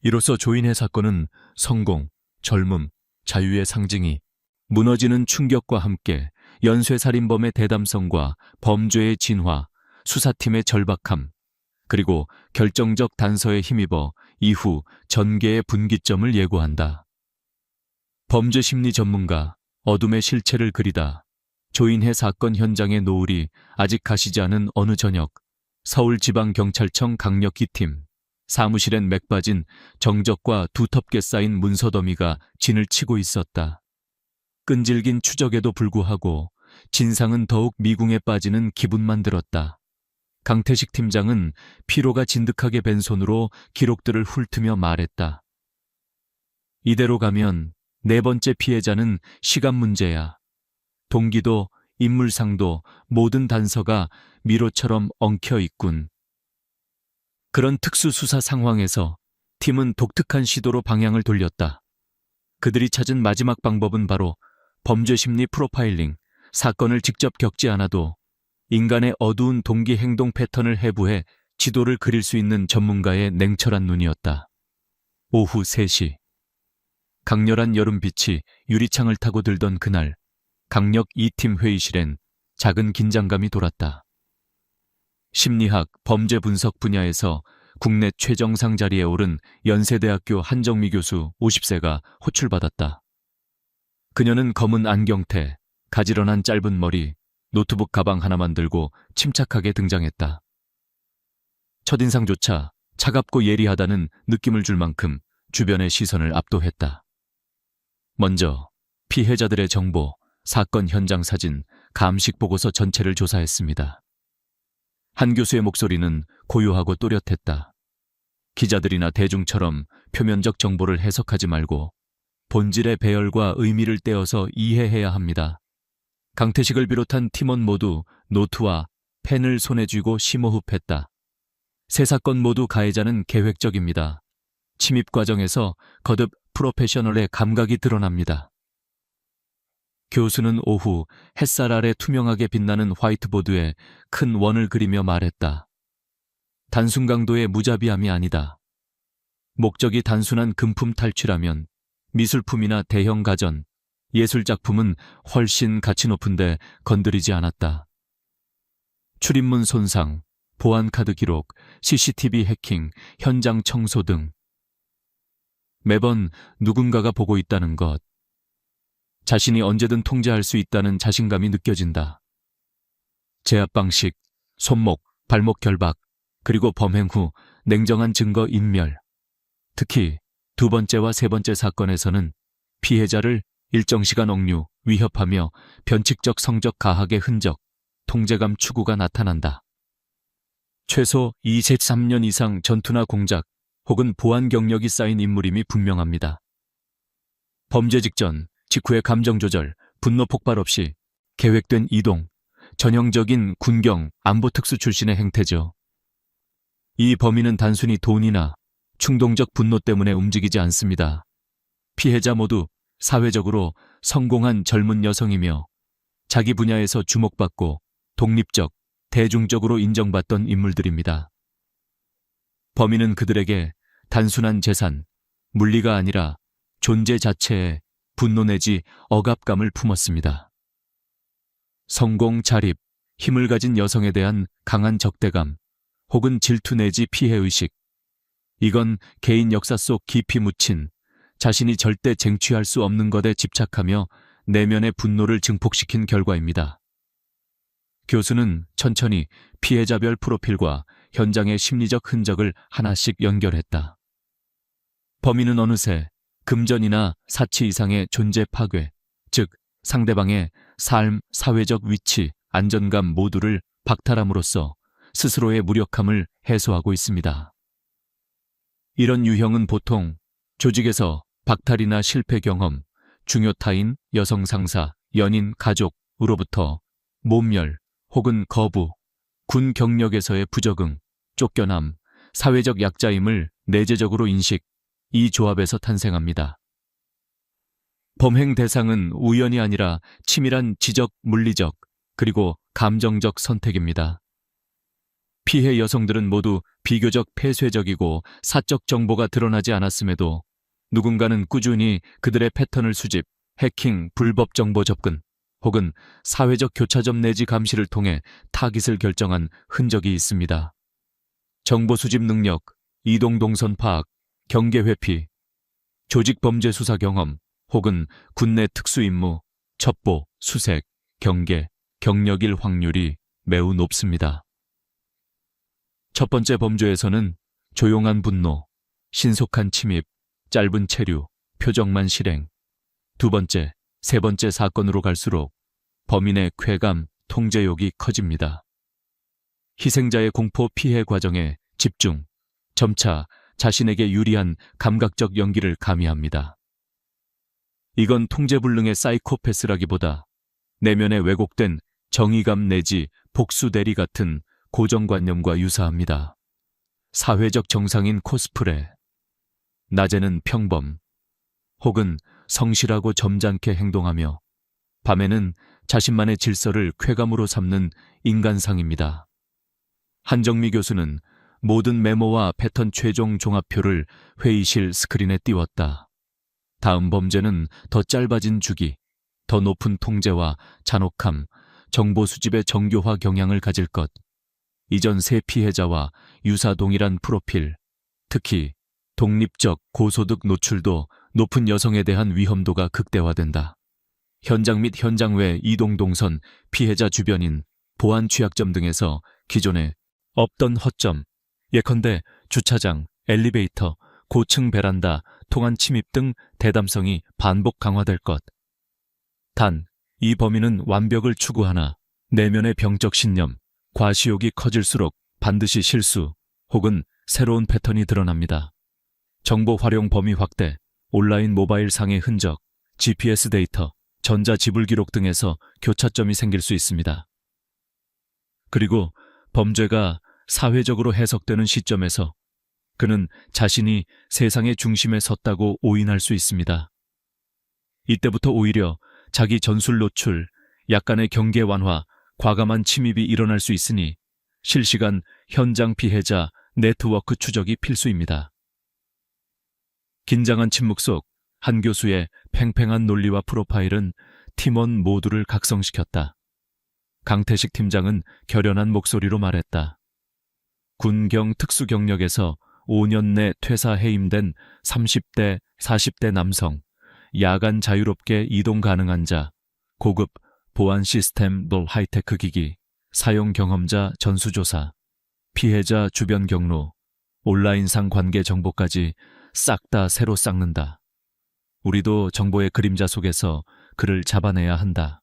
[SPEAKER 1] 이로써 조인의 사건은 성공, 젊음, 자유의 상징이 무너지는 충격과 함께 연쇄살인범의 대담성과 범죄의 진화, 수사팀의 절박함, 그리고 결정적 단서에 힘입어 이후 전개의 분기점을 예고한다. 범죄 심리 전문가, 어둠의 실체를 그리다. 조인혜 사건 현장의 노을이 아직 가시지 않은 어느 저녁, 서울지방경찰청 강력기팀, 사무실엔 맥빠진 정적과 두텁게 쌓인 문서 더미가 진을 치고 있었다. 끈질긴 추적에도 불구하고 진상은 더욱 미궁에 빠지는 기분만 들었다. 강태식 팀장은 피로가 진득하게 밴 손으로 기록들을 훑으며 말했다. 이대로 가면 네 번째 피해자는 시간 문제야. 동기도 인물상도 모든 단서가 미로처럼 엉켜 있군. 그런 특수수사 상황에서 팀은 독특한 시도로 방향을 돌렸다. 그들이 찾은 마지막 방법은 바로 범죄 심리 프로파일링, 사건을 직접 겪지 않아도 인간의 어두운 동기 행동 패턴을 해부해 지도를 그릴 수 있는 전문가의 냉철한 눈이었다. 오후 3시. 강렬한 여름빛이 유리창을 타고 들던 그날, 강력 2팀 회의실엔 작은 긴장감이 돌았다. 심리학, 범죄 분석 분야에서 국내 최정상 자리에 오른 연세대학교 한정미 교수 50세가 호출받았다. 그녀는 검은 안경테, 가지런한 짧은 머리, 노트북 가방 하나만 들고 침착하게 등장했다. 첫인상조차 차갑고 예리하다는 느낌을 줄 만큼 주변의 시선을 압도했다. 먼저 피해자들의 정보, 사건 현장 사진, 감식 보고서 전체를 조사했습니다. 한 교수의 목소리는 고요하고 또렷했다. 기자들이나 대중처럼 표면적 정보를 해석하지 말고 본질의 배열과 의미를 떼어서 이해해야 합니다. 강태식을 비롯한 팀원 모두 노트와 펜을 손에 쥐고 심호흡했다. 세 사건 모두 가해자는 계획적입니다. 침입 과정에서 거듭 프로페셔널의 감각이 드러납니다. 교수는 오후 햇살 아래 투명하게 빛나는 화이트보드에 큰 원을 그리며 말했다. 단순 강도의 무자비함이 아니다. 목적이 단순한 금품 탈취라면 미술품이나 대형 가전, 예술작품은 훨씬 가치 높은데 건드리지 않았다. 출입문 손상, 보안카드 기록, CCTV 해킹, 현장 청소 등 매번 누군가가 보고 있다는 것. 자신이 언제든 통제할 수 있다는 자신감이 느껴진다. 제압 방식, 손목, 발목 결박, 그리고 범행 후 냉정한 증거 인멸. 특히 두 번째와 세 번째 사건에서는 피해자를 일정 시간 억류, 위협하며 변칙적 성적 가학의 흔적, 통제감 추구가 나타난다. 최소 23년 이상 전투나 공작 혹은 보안 경력이 쌓인 인물임이 분명합니다. 범죄 직전, 직후의 감정 조절, 분노 폭발 없이 계획된 이동, 전형적인 군경, 안보 특수 출신의 행태죠. 이 범인은 단순히 돈이나 충동적 분노 때문에 움직이지 않습니다. 피해자 모두 사회적으로 성공한 젊은 여성이며 자기 분야에서 주목받고 독립적, 대중적으로 인정받던 인물들입니다. 범인은 그들에게 단순한 재산, 물리가 아니라 존재 자체에 분노 내지 억압감을 품었습니다. 성공, 자립, 힘을 가진 여성에 대한 강한 적대감, 혹은 질투 내지 피해의식. 이건 개인 역사 속 깊이 묻힌 자신이 절대 쟁취할 수 없는 것에 집착하며 내면의 분노를 증폭시킨 결과입니다. 교수는 천천히 피해자별 프로필과 현장의 심리적 흔적을 하나씩 연결했다. 범인은 어느새 금전이나 사치 이상의 존재 파괴, 즉 상대방의 삶, 사회적 위치, 안전감 모두를 박탈함으로써 스스로의 무력함을 해소하고 있습니다. 이런 유형은 보통 조직에서 박탈이나 실패 경험, 중요 타인, 여성 상사, 연인, 가족으로부터 모멸 혹은 거부, 군 경력에서의 부적응, 쫓겨남, 사회적 약자임을 내재적으로 인식, 이 조합에서 탄생합니다. 범행 대상은 우연이 아니라 치밀한 지적, 물리적, 그리고 감정적 선택입니다. 피해 여성들은 모두 비교적 폐쇄적이고 사적 정보가 드러나지 않았음에도 누군가는 꾸준히 그들의 패턴을 수집, 해킹, 불법 정보 접근, 혹은 사회적 교차점 내지 감시를 통해 타깃을 결정한 흔적이 있습니다. 정보 수집 능력, 이동 동선 파악, 경계 회피, 조직 범죄 수사 경험, 혹은 군내 특수 임무, 첩보, 수색, 경계, 경력일 확률이 매우 높습니다. 첫 번째 범죄에서는 조용한 분노, 신속한 침입, 짧은 체류, 표정만 실행. 두 번째, 세 번째 사건으로 갈수록 범인의 쾌감, 통제욕이 커집니다. 희생자의 공포 피해 과정에 집중, 점차 자신에게 유리한 감각적 연기를 가미합니다. 이건 통제불능의 사이코패스라기보다 내면에 왜곡된 정의감 내지 복수대리 같은 고정관념과 유사합니다. 사회적 정상인 코스프레, 낮에는 평범, 혹은 성실하고 점잖게 행동하며 밤에는 자신만의 질서를 쾌감으로 삼는 인간상입니다. 한정미 교수는 모든 메모와 패턴 최종 종합표를 회의실 스크린에 띄웠다. 다음 범죄는 더 짧아진 주기, 더 높은 통제와 잔혹함, 정보 수집의 정교화 경향을 가질 것, 이전 세 피해자와 유사 동일한 프로필, 특히 독립적 고소득 노출도 높은 여성에 대한 위험도가 극대화된다. 현장 및 현장 외 이동 동선, 피해자 주변인, 보안 취약점 등에서 기존에 없던 허점, 예컨대 주차장, 엘리베이터, 고층 베란다, 통한 침입 등 대담성이 반복 강화될 것. 단, 이 범인은 완벽을 추구하나 내면의 병적 신념, 과시욕이 커질수록 반드시 실수 혹은 새로운 패턴이 드러납니다. 정보 활용 범위 확대, 온라인 모바일 상의 흔적, GPS 데이터, 전자지불 기록 등에서 교차점이 생길 수 있습니다. 그리고 범죄가 사회적으로 해석되는 시점에서 그는 자신이 세상의 중심에 섰다고 오인할 수 있습니다. 이때부터 오히려 자기 전술 노출, 약간의 경계 완화, 과감한 침입이 일어날 수 있으니 실시간 현장 피해자 네트워크 추적이 필수입니다. 긴장한 침묵 속 한 교수의 팽팽한 논리와 프로파일은 팀원 모두를 각성시켰다. 강태식 팀장은 결연한 목소리로 말했다. 군경 특수경력에서 5년 내 퇴사 해임된 30대, 40대 남성, 야간 자유롭게 이동 가능한 자, 고급 보안 시스템 하이테크 기기, 사용 경험자 전수조사, 피해자 주변 경로, 온라인상 관계 정보까지 싹 다 새로 쌓는다. 우리도 정보의 그림자 속에서 그를 잡아내야 한다.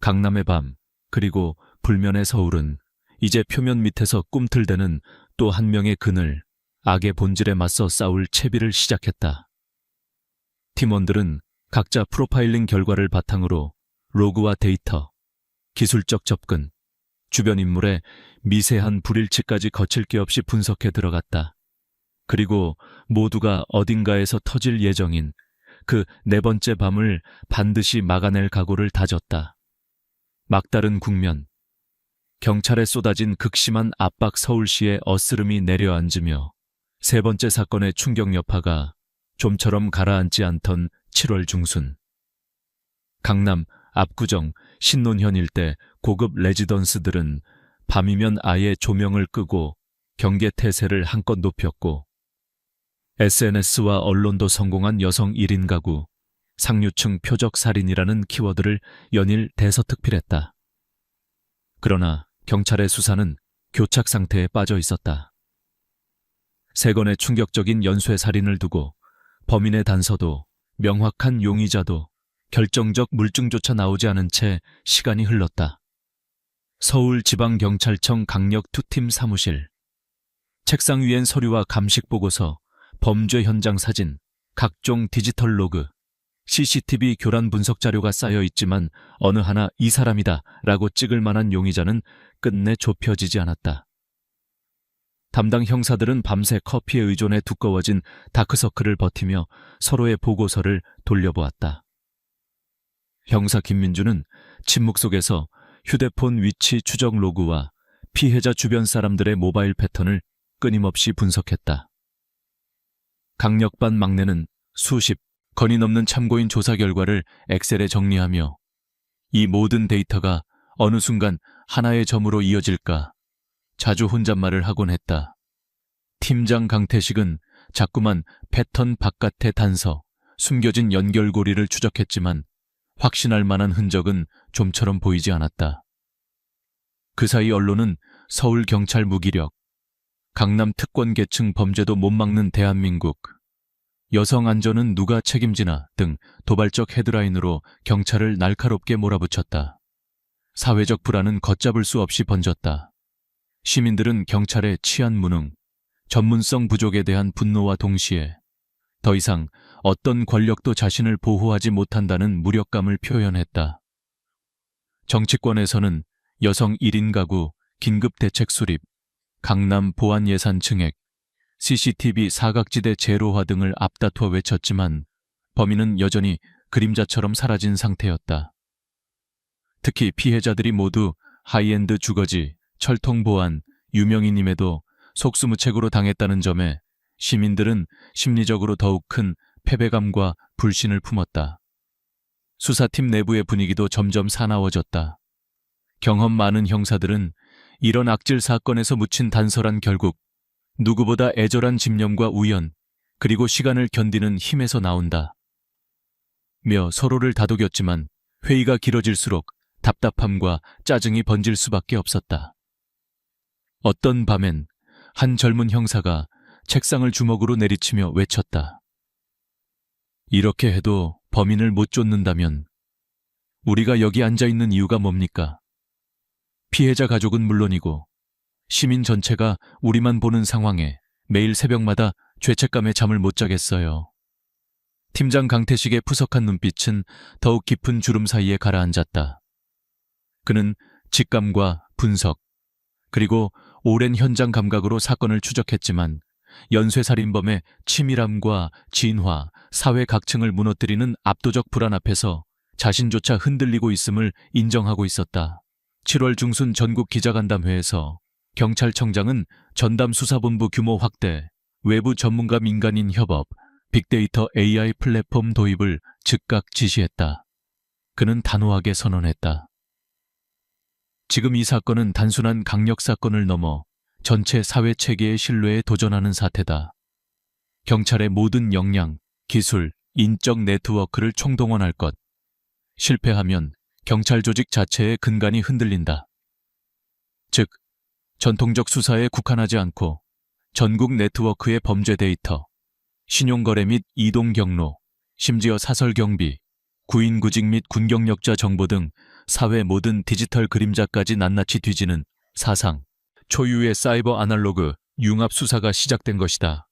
[SPEAKER 1] 강남의 밤, 그리고 불면의 서울은 이제 표면 밑에서 꿈틀대는 또 한 명의 그늘, 악의 본질에 맞서 싸울 채비를 시작했다. 팀원들은 각자 프로파일링 결과를 바탕으로 로그와 데이터, 기술적 접근, 주변 인물의 미세한 불일치까지 거칠 게 없이 분석해 들어갔다. 그리고 모두가 어딘가에서 터질 예정인 그 네 번째 밤을 반드시 막아낼 각오를 다졌다. 막다른 국면, 경찰에 쏟아진 극심한 압박 서울시의 어스름이 내려앉으며 세 번째 사건의 충격 여파가 좀처럼 가라앉지 않던 7월 중순. 강남 압구정 신논현 일대 고급 레지던스들은 밤이면 아예 조명을 끄고 경계 태세를 한껏 높였고 SNS와 언론도 성공한 여성 1인 가구, 상류층 표적 살인이라는 키워드를 연일 대서특필했다. 그러나 경찰의 수사는 교착 상태에 빠져 있었다. 세 건의 충격적인 연쇄 살인을 두고 범인의 단서도 명확한 용의자도 결정적 물증조차 나오지 않은 채 시간이 흘렀다. 서울지방경찰청 강력2팀 사무실. 책상 위엔 서류와 감식 보고서, 범죄 현장 사진, 각종 디지털 로그, CCTV 교란 분석 자료가 쌓여 있지만 어느 하나 이 사람이다 라고 찍을 만한 용의자는 끝내 좁혀지지 않았다. 담당 형사들은 밤새 커피에 의존해 두꺼워진 다크서클을 버티며 서로의 보고서를 돌려보았다. 형사 김민주는 침묵 속에서 휴대폰 위치 추적 로그와 피해자 주변 사람들의 모바일 패턴을 끊임없이 분석했다. 강력반 막내는 수십 건이 넘는 참고인 조사 결과를 엑셀에 정리하며 이 모든 데이터가 어느 순간 하나의 점으로 이어질까 자주 혼잣말을 하곤 했다. 팀장 강태식은 자꾸만 패턴 바깥의 단서, 숨겨진 연결고리를 추적했지만 확신할 만한 흔적은 좀처럼 보이지 않았다. 그 사이 언론은 서울경찰 무기력, 강남 특권 계층 범죄도 못 막는 대한민국, 여성 안전은 누가 책임지나 등 도발적 헤드라인으로 경찰을 날카롭게 몰아붙였다. 사회적 불안은 걷잡을 수 없이 번졌다. 시민들은 경찰의 치안 무능, 전문성 부족에 대한 분노와 동시에 더 이상 어떤 권력도 자신을 보호하지 못한다는 무력감을 표현했다. 정치권에서는 여성 1인 가구, 긴급 대책 수립, 강남 보안 예산 증액, CCTV 사각지대 제로화 등을 앞다퉈 외쳤지만 범인은 여전히 그림자처럼 사라진 상태였다. 특히 피해자들이 모두 하이엔드 주거지, 철통보안, 유명인임에도 속수무책으로 당했다는 점에 시민들은 심리적으로 더욱 큰 패배감과 불신을 품었다. 수사팀 내부의 분위기도 점점 사나워졌다. 경험 많은 형사들은 이런 악질 사건에서 묻힌 단서란 결국 누구보다 애절한 집념과 우연, 그리고 시간을 견디는 힘에서 나온다. 며 서로를 다독였지만 회의가 길어질수록 답답함과 짜증이 번질 수밖에 없었다. 어떤 밤엔 한 젊은 형사가 책상을 주먹으로 내리치며 외쳤다. 이렇게 해도 범인을 못 쫓는다면 우리가 여기 앉아있는 이유가 뭡니까? 피해자 가족은 물론이고 시민 전체가 우리만 보는 상황에 매일 새벽마다 죄책감에 잠을 못 자겠어요. 팀장 강태식의 푸석한 눈빛은 더욱 깊은 주름 사이에 가라앉았다. 그는 직감과 분석, 그리고 오랜 현장 감각으로 사건을 추적했지만 연쇄살인범의 치밀함과 진화, 사회 각층을 무너뜨리는 압도적 불안 앞에서 자신조차 흔들리고 있음을 인정하고 있었다. 7월 중순 전국 기자간담회에서 경찰청장은 전담 수사본부 규모 확대, 외부 전문가 민간인 협업, 빅데이터 AI 플랫폼 도입을 즉각 지시했다. 그는 단호하게 선언했다. 지금 이 사건은 단순한 강력 사건을 넘어 전체 사회 체계의 신뢰에 도전하는 사태다. 경찰의 모든 역량, 기술, 인적 네트워크를 총동원할 것. 실패하면 경찰 조직 자체의 근간이 흔들린다. 즉, 전통적 수사에 국한하지 않고 전국 네트워크의 범죄 데이터, 신용거래 및 이동 경로, 심지어 사설 경비, 구인 구직 및 군경력자 정보 등 사회 모든 디지털 그림자까지 낱낱이 뒤지는 사상 초유의 사이버 아날로그 융합 수사가 시작된 것이다.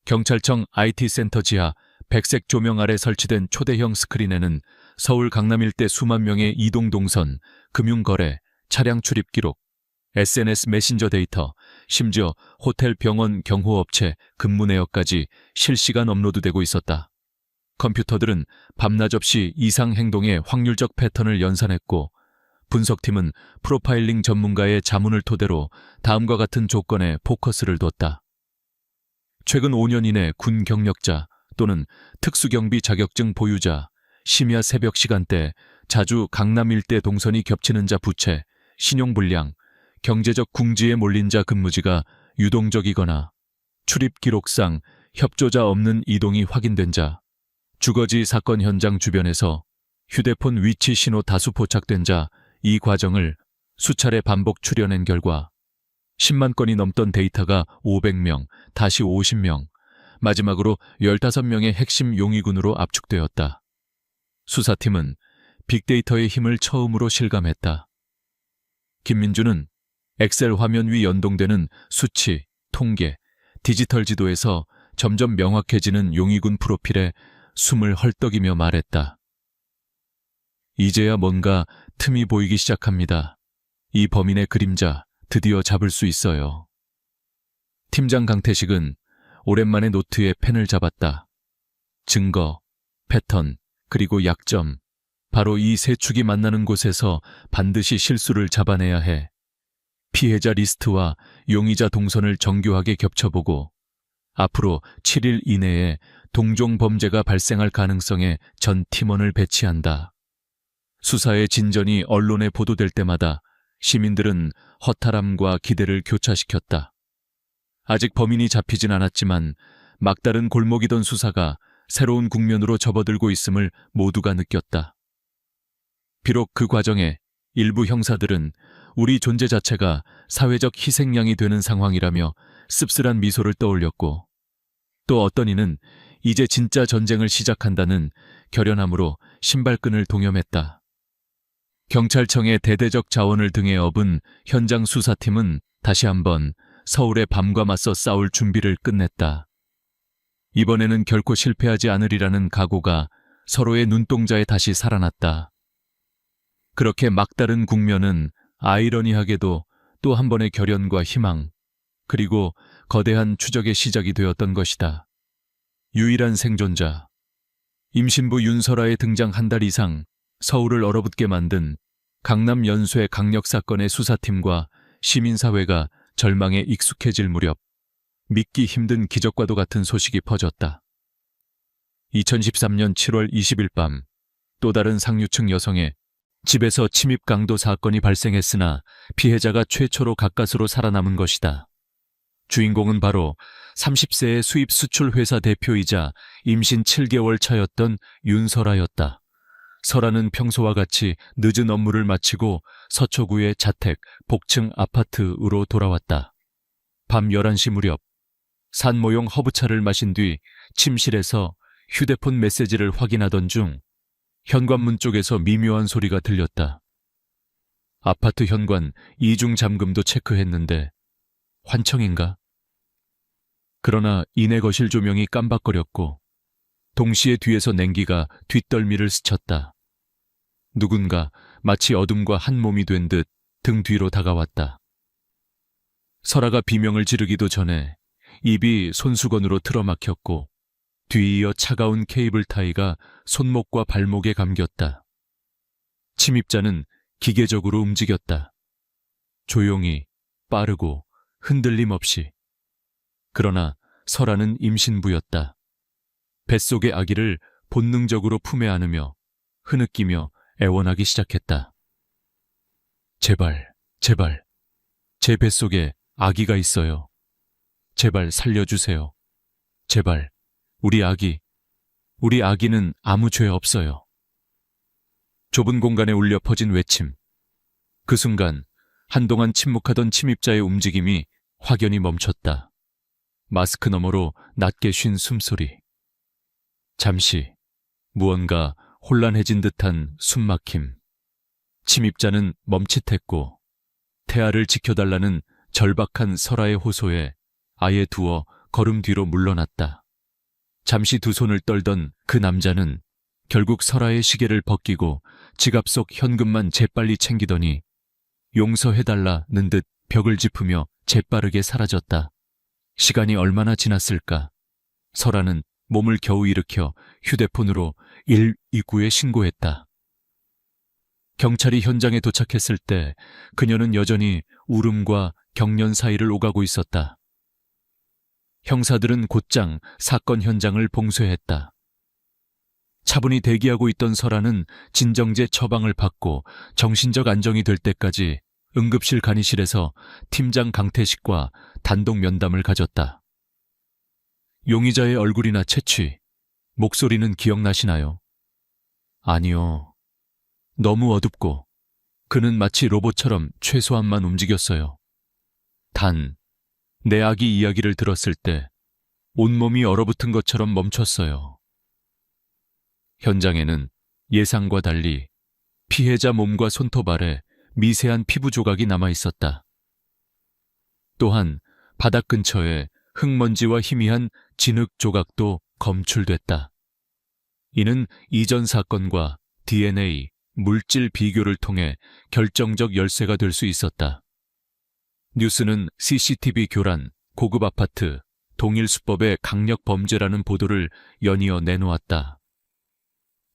[SPEAKER 1] 경찰청 IT센터 지하 백색 조명 아래 설치된 초대형 스크린에는 서울 강남 일대 수만 명의 이동 동선, 금융거래, 차량 출입 기록, SNS 메신저 데이터, 심지어 호텔, 병원, 경호업체, 근무 내역까지 실시간 업로드되고 있었다. 컴퓨터들은 밤낮 없이 이상 행동의 확률적 패턴을 연산했고 분석팀은 프로파일링 전문가의 자문을 토대로 다음과 같은 조건에 포커스를 뒀다. 최근 5년 이내 군 경력자 또는 특수경비 자격증 보유자, 심야 새벽 시간대, 자주 강남 일대 동선이 겹치는 자 부채, 신용불량, 경제적 궁지에 몰린 자 근무지가 유동적이거나 출입 기록상 협조자 없는 이동이 확인된 자, 주거지 사건 현장 주변에서 휴대폰 위치 신호 다수 포착된 자, 이 과정을 수차례 반복 추려낸 결과 10만 건이 넘던 데이터가 500명, 다시 50명, 마지막으로 15명의 핵심 용의군으로 압축되었다. 수사팀은 빅데이터의 힘을 처음으로 실감했다. 김민주는 엑셀 화면 위 연동되는 수치, 통계, 디지털 지도에서 점점 명확해지는 용의군 프로필에 숨을 헐떡이며 말했다. 이제야 뭔가 틈이 보이기 시작합니다. 이 범인의 그림자 드디어 잡을 수 있어요. 팀장 강태식은 오랜만에 노트에 펜을 잡았다. 증거, 패턴, 그리고 약점. 바로 이 세 축이 만나는 곳에서 반드시 실수를 잡아내야 해. 피해자 리스트와 용의자 동선을 정교하게 겹쳐보고 앞으로 7일 이내에 동종 범죄가 발생할 가능성에 전 팀원을 배치한다. 수사의 진전이 언론에 보도될 때마다 시민들은 허탈함과 기대를 교차시켰다. 아직 범인이 잡히진 않았지만 막다른 골목이던 수사가 새로운 국면으로 접어들고 있음을 모두가 느꼈다. 비록 그 과정에 일부 형사들은 우리 존재 자체가 사회적 희생양이 되는 상황이라며 씁쓸한 미소를 떠올렸고 또 어떤 이는 이제 진짜 전쟁을 시작한다는 결연함으로 신발끈을 동염했다. 경찰청의 대대적 자원을 등에 업은 현장 수사팀은 다시 한번 서울의 밤과 맞서 싸울 준비를 끝냈다. 이번에는 결코 실패하지 않으리라는 각오가 서로의 눈동자에 다시 살아났다. 그렇게 막다른 국면은 아이러니하게도 또 한 번의 결연과 희망, 그리고 거대한 추적의 시작이 되었던 것이다. 유일한 생존자, 임신부 윤설아의 등장 한 달 이상 서울을 얼어붙게 만든 강남 연쇄 강력 사건의 수사팀과 시민사회가 절망에 익숙해질 무렵 믿기 힘든 기적과도 같은 소식이 퍼졌다. 2013년 7월 20일 밤 또 다른 상류층 여성의 집에서 침입 강도 사건이 발생했으나 피해자가 최초로 가까스로 살아남은 것이다. 주인공은 바로 30세의 수입 수출 회사 대표이자 임신 7개월 차였던 윤설아였다. 설아는 평소와 같이 늦은 업무를 마치고 서초구의 자택 복층 아파트로 돌아왔다. 밤 11시 무렵 산모용 허브차를 마신 뒤 침실에서 휴대폰 메시지를 확인하던 중 현관문 쪽에서 미묘한 소리가 들렸다. 아파트 현관 이중 잠금도 체크했는데 환청인가? 그러나 이내 거실 조명이 깜박거렸고 동시에 뒤에서 냉기가 뒷덜미를 스쳤다. 누군가 마치 어둠과 한 몸이 된 듯 등 뒤로 다가왔다. 설아가 비명을 지르기도 전에 입이 손수건으로 틀어막혔고 뒤이어 차가운 케이블 타이가 손목과 발목에 감겼다. 침입자는 기계적으로 움직였다. 조용히, 빠르고 흔들림 없이. 그러나 설아는 임신부였다. 뱃속의 아기를 본능적으로 품에 안으며 흐느끼며 애원하기 시작했다. 제발, 제발, 제 뱃속에 아기가 있어요. 제발 살려주세요. 제발, 우리 아기는 아무 죄 없어요. 좁은 공간에 울려 퍼진 외침. 그 순간 한동안 침묵하던 침입자의 움직임이 확연히 멈췄다. 마스크 너머로 낮게 쉰 숨소리. 잠시 무언가 혼란해진 듯한 숨막힘. 침입자는 멈칫했고 태아를 지켜달라는 절박한 설아의 호소에 아예 두어 걸음 뒤로 물러났다. 잠시 두 손을 떨던 그 남자는 결국 설아의 시계를 벗기고 지갑 속 현금만 재빨리 챙기더니 용서해달라는 듯 벽을 짚으며 재빠르게 사라졌다. 시간이 얼마나 지났을까? 설아는 몸을 겨우 일으켜 휴대폰으로 119에 신고했다. 경찰이 현장에 도착했을 때 그녀는 여전히 울음과 경련 사이를 오가고 있었다. 형사들은 곧장 사건 현장을 봉쇄했다. 차분히 대기하고 있던 설아는 진정제 처방을 받고 정신적 안정이 될 때까지 응급실 간이실에서 팀장 강태식과 단독 면담을 가졌다. 용의자의 얼굴이나 채취, 목소리는 기억나시나요? 아니요. 너무 어둡고 그는 마치 로봇처럼 최소한만 움직였어요. 단, 내 아기 이야기를 들었을 때 온몸이 얼어붙은 것처럼 멈췄어요. 현장에는 예상과 달리 피해자 몸과 손톱 아래 미세한 피부 조각이 남아 있었다. 또한 바닥 근처에 흙먼지와 희미한 진흙 조각도 검출됐다. 이는 이전 사건과 DNA, 물질 비교를 통해 결정적 열쇠가 될 수 있었다. 뉴스는 CCTV 교란, 고급 아파트, 동일 수법의 강력 범죄라는 보도를 연이어 내놓았다.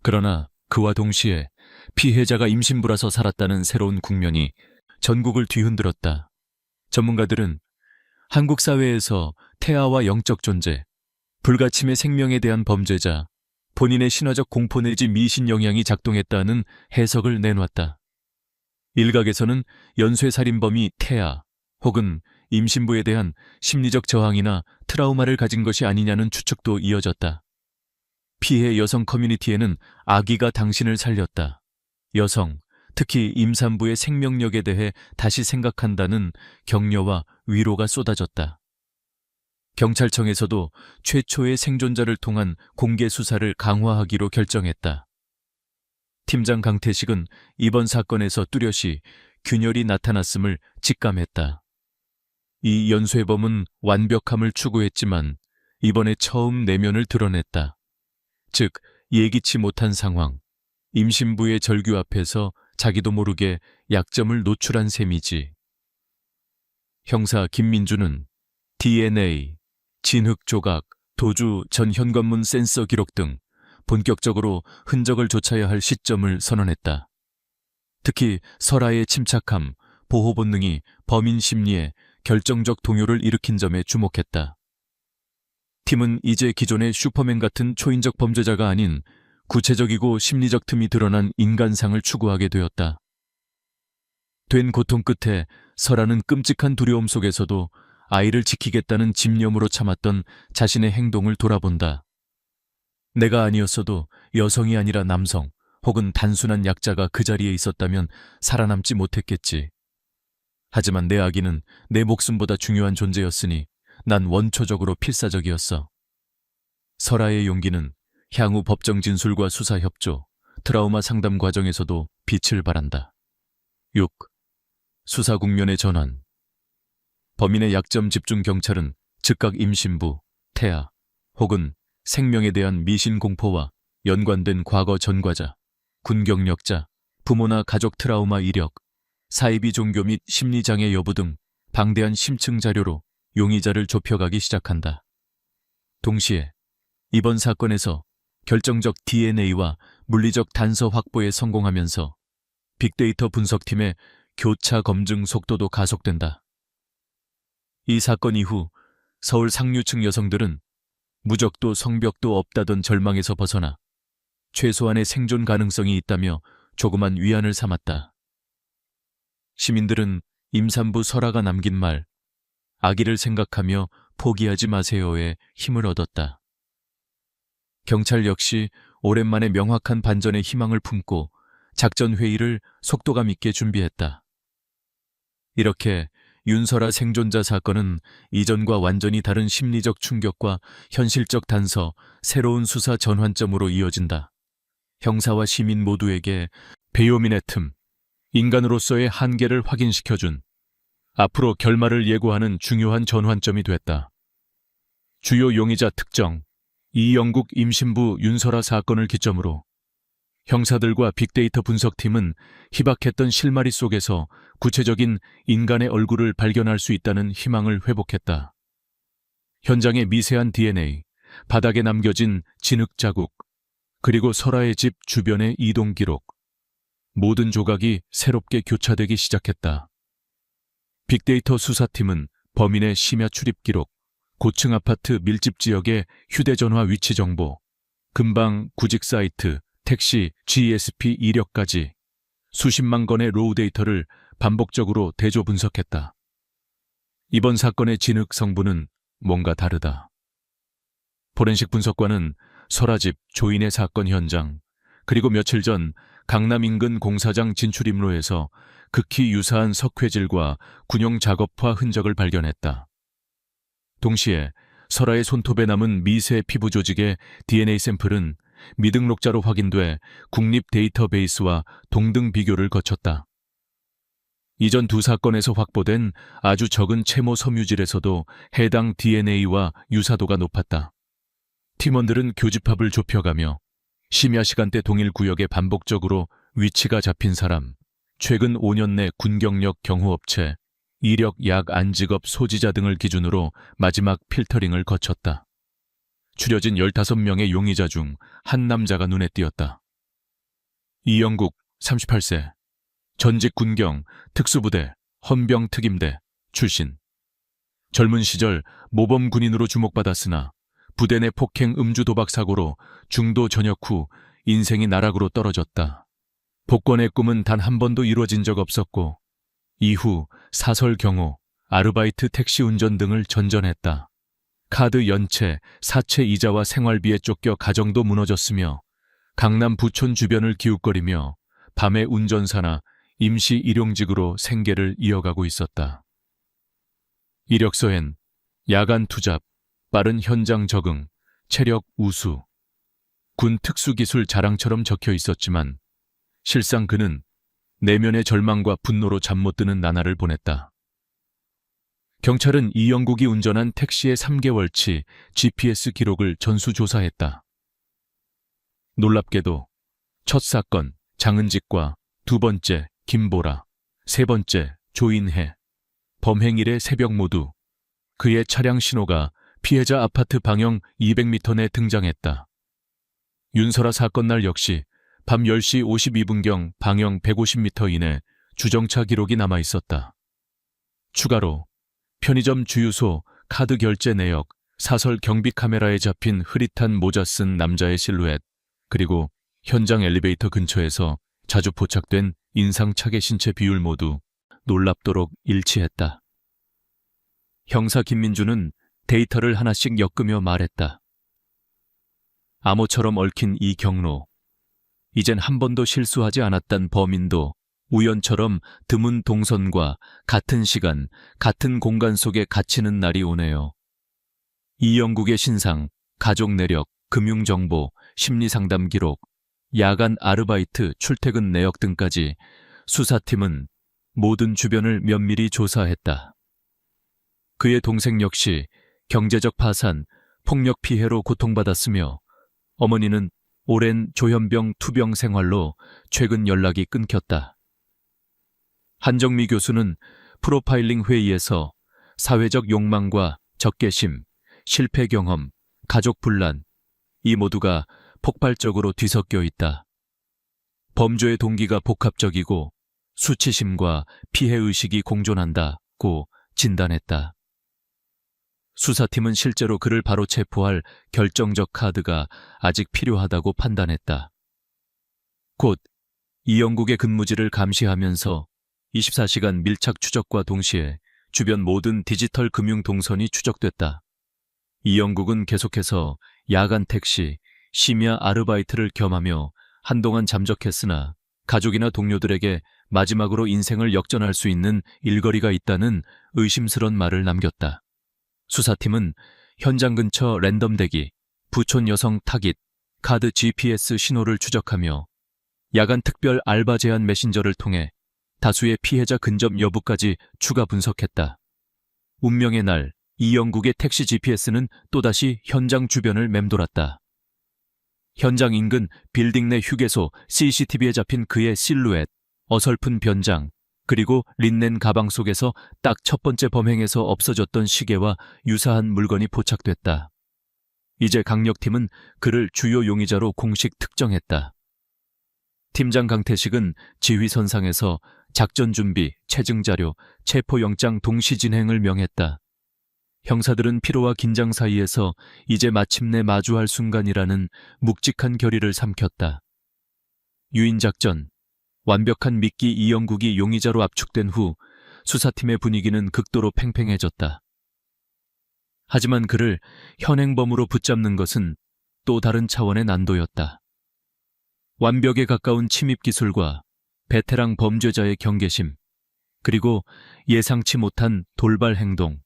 [SPEAKER 1] 그러나 그와 동시에 피해자가 임신부라서 살았다는 새로운 국면이 전국을 뒤흔들었다. 전문가들은 한국 사회에서 태아와 영적 존재, 불가침의 생명에 대한 범죄자, 본인의 신화적 공포 내지 미신 영향이 작동했다는 해석을 내놓았다. 일각에서는 연쇄살인범이 태아 혹은 임신부에 대한 심리적 저항이나 트라우마를 가진 것이 아니냐는 추측도 이어졌다. 피해 여성 커뮤니티에는 아기가 당신을 살렸다. 여성, 특히 임산부의 생명력에 대해 다시 생각한다는 격려와 위로가 쏟아졌다. 경찰청에서도 최초의 생존자를 통한 공개 수사를 강화하기로 결정했다. 팀장 강태식은 이번 사건에서 뚜렷이 균열이 나타났음을 직감했다. 이 연쇄범은 완벽함을 추구했지만 이번에 처음 내면을 드러냈다. 즉, 예기치 못한 상황, 임신부의 절규 앞에서 자기도 모르게 약점을 노출한 셈이지. 형사 김민주는 DNA, 진흙 조각, 도주 전 현관문 센서 기록 등 본격적으로 흔적을 쫓아야 할 시점을 선언했다. 특히 설아의 침착함, 보호 본능이 범인 심리에 결정적 동요를 일으킨 점에 주목했다. 팀은 이제 기존의 슈퍼맨 같은 초인적 범죄자가 아닌 구체적이고 심리적 틈이 드러난 인간상을 추구하게 되었다. 된 고통 끝에 설아는 끔찍한 두려움 속에서도 아이를 지키겠다는 집념으로 참았던 자신의 행동을 돌아본다. 내가 아니었어도 여성이 아니라 남성 혹은 단순한 약자가 그 자리에 있었다면 살아남지 못했겠지. 하지만 내 아기는 내 목숨보다 중요한 존재였으니 난 원초적으로 필사적이었어. 설아의 용기는 향후 법정 진술과 수사 협조, 트라우마 상담 과정에서도 빛을 발한다. 6. 수사 국면의 전환. 범인의 약점 집중 경찰은 즉각 임신부, 태아, 혹은 생명에 대한 미신 공포와 연관된 과거 전과자, 군 경력자, 부모나 가족 트라우마 이력, 사이비 종교 및 심리장애 여부 등 방대한 심층 자료로 용의자를 좁혀가기 시작한다. 동시에 이번 사건에서 결정적 DNA와 물리적 단서 확보에 성공하면서 빅데이터 분석팀의 교차 검증 속도도 가속된다. 이 사건 이후 서울 상류층 여성들은 무적도 성벽도 없다던 절망에서 벗어나 최소한의 생존 가능성이 있다며 조그만 위안을 삼았다. 시민들은 임산부 설아가 남긴 말, 아기를 생각하며 포기하지 마세요에 힘을 얻었다. 경찰 역시 오랜만에 명확한 반전의 희망을 품고 작전 회의를 속도감 있게 준비했다. 이렇게 윤설아 생존자 사건은 이전과 완전히 다른 심리적 충격과 현실적 단서, 새로운 수사 전환점으로 이어진다. 형사와 시민 모두에게 베요민의 틈, 인간으로서의 한계를 확인시켜준 앞으로 결말을 예고하는 중요한 전환점이 됐다. 주요 용의자 특정, 이영국 임신부 윤설아 사건을 기점으로 형사들과 빅데이터 분석팀은 희박했던 실마리 속에서 구체적인 인간의 얼굴을 발견할 수 있다는 희망을 회복했다. 현장의 미세한 DNA, 바닥에 남겨진 진흙 자국, 그리고 설아의 집 주변의 이동 기록, 모든 조각이 새롭게 교차되기 시작했다. 빅데이터 수사팀은 범인의 심야 출입 기록, 고층 아파트 밀집 지역의 휴대전화 위치 정보, 근방 구직 사이트, 택시, GSP 이력까지 수십만 건의 로우 데이터를 반복적으로 대조 분석했다. 이번 사건의 진흙 성분은 뭔가 다르다. 포렌식 분석관은 설아 집 조인의 사건 현장, 그리고 며칠 전 강남 인근 공사장 진출입로에서 극히 유사한 석회질과 군용 작업화 흔적을 발견했다. 동시에 설아의 손톱에 남은 미세 피부 조직의 DNA 샘플은 미등록자로 확인돼 국립 데이터베이스와 동등 비교를 거쳤다. 이전 두 사건에서 확보된 아주 적은 채모 섬유질에서도 해당 DNA와 유사도가 높았다. 팀원들은 교집합을 좁혀가며 심야 시간대 동일 구역에 반복적으로 위치가 잡힌 사람, 최근 5년 내 군경력 경호업체, 이력 약 안직업 소지자 등을 기준으로 마지막 필터링을 거쳤다. 추려진 15명의 용의자 중 한 남자가 눈에 띄었다. 이영국 38세, 전직 군경 특수부대 헌병특임대 출신. 젊은 시절 모범 군인으로 주목받았으나 부대 내 폭행 음주 도박 사고로 중도 전역 후 인생이 나락으로 떨어졌다. 복권의 꿈은 단 한 번도 이루어진 적 없었고 이후 사설 경호, 아르바이트 택시 운전 등을 전전했다. 카드 연체, 사채 이자와 생활비에 쫓겨 가정도 무너졌으며 강남 부촌 주변을 기웃거리며 밤에 운전사나 임시 일용직으로 생계를 이어가고 있었다. 이력서엔 야간 투잡, 빠른 현장 적응, 체력 우수, 군 특수기술 자랑처럼 적혀 있었지만 실상 그는 내면의 절망과 분노로 잠 못 드는 나날을 보냈다. 경찰은 이영국이 운전한 택시의 3개월치 GPS 기록을 전수조사했다. 놀랍게도 첫 사건 장은직과 두 번째 김보라, 세 번째 조인혜, 범행일의 새벽 모두 그의 차량 신호가 피해자 아파트 방형 200m 내 등장했다. 윤설아 사건 날 역시 밤 10시 52분경 방형 150m 이내 주정차 기록이 남아 있었다. 추가로 편의점 주유소 카드 결제 내역, 사설 경비 카메라에 잡힌 흐릿한 모자 쓴 남자의 실루엣, 그리고 현장 엘리베이터 근처에서 자주 포착된 인상착의 신체 비율 모두 놀랍도록 일치했다. 형사 김민주는 데이터를 하나씩 엮으며 말했다. 암호처럼 얽힌 이 경로, 이젠 한 번도 실수하지 않았단 범인도 우연처럼 드문 동선과 같은 시간, 같은 공간 속에 갇히는 날이 오네요. 이영국의 신상, 가족 내력, 금융정보, 심리상담 기록, 야간 아르바이트 출퇴근 내역 등까지 수사팀은 모든 주변을 면밀히 조사했다. 그의 동생 역시 경제적 파산, 폭력 피해로 고통받았으며 어머니는 오랜 조현병 투병 생활로 최근 연락이 끊겼다. 한정미 교수는 프로파일링 회의에서 사회적 욕망과 적개심, 실패 경험, 가족 분란, 이 모두가 폭발적으로 뒤섞여 있다. 범죄의 동기가 복합적이고 수치심과 피해의식이 공존한다고 진단했다. 수사팀은 실제로 그를 바로 체포할 결정적 카드가 아직 필요하다고 판단했다. 곧 이영국의 근무지를 감시하면서 24시간 밀착 추적과 동시에 주변 모든 디지털 금융 동선이 추적됐다. 이영국은 계속해서 야간 택시, 심야 아르바이트를 겸하며 한동안 잠적했으나 가족이나 동료들에게 마지막으로 인생을 역전할 수 있는 일거리가 있다는 의심스런 말을 남겼다. 수사팀은 현장 근처 랜덤 대기, 부촌 여성 타깃, 카드 GPS 신호를 추적하며 야간 특별 알바 제한 메신저를 통해 다수의 피해자 근접 여부까지 추가 분석했다. 운명의 날, 이영국의 택시 GPS는 또다시 현장 주변을 맴돌았다. 현장 인근 빌딩 내 휴게소 CCTV에 잡힌 그의 실루엣, 어설픈 변장, 그리고 린넨 가방 속에서 딱 첫 번째 범행에서 없어졌던 시계와 유사한 물건이 포착됐다. 이제 강력팀은 그를 주요 용의자로 공식 특정했다. 팀장 강태식은 지휘선상에서 작전 준비, 체증 자료, 체포영장 동시 진행을 명했다. 형사들은 피로와 긴장 사이에서 이제 마침내 마주할 순간이라는 묵직한 결의를 삼켰다. 유인작전, 완벽한 미끼 이영국이 용의자로 압축된 후 수사팀의 분위기는 극도로 팽팽해졌다. 하지만 그를 현행범으로 붙잡는 것은 또 다른 차원의 난도였다. 완벽에 가까운 침입 기술과 베테랑 범죄자의 경계심, 그리고 예상치 못한 돌발 행동.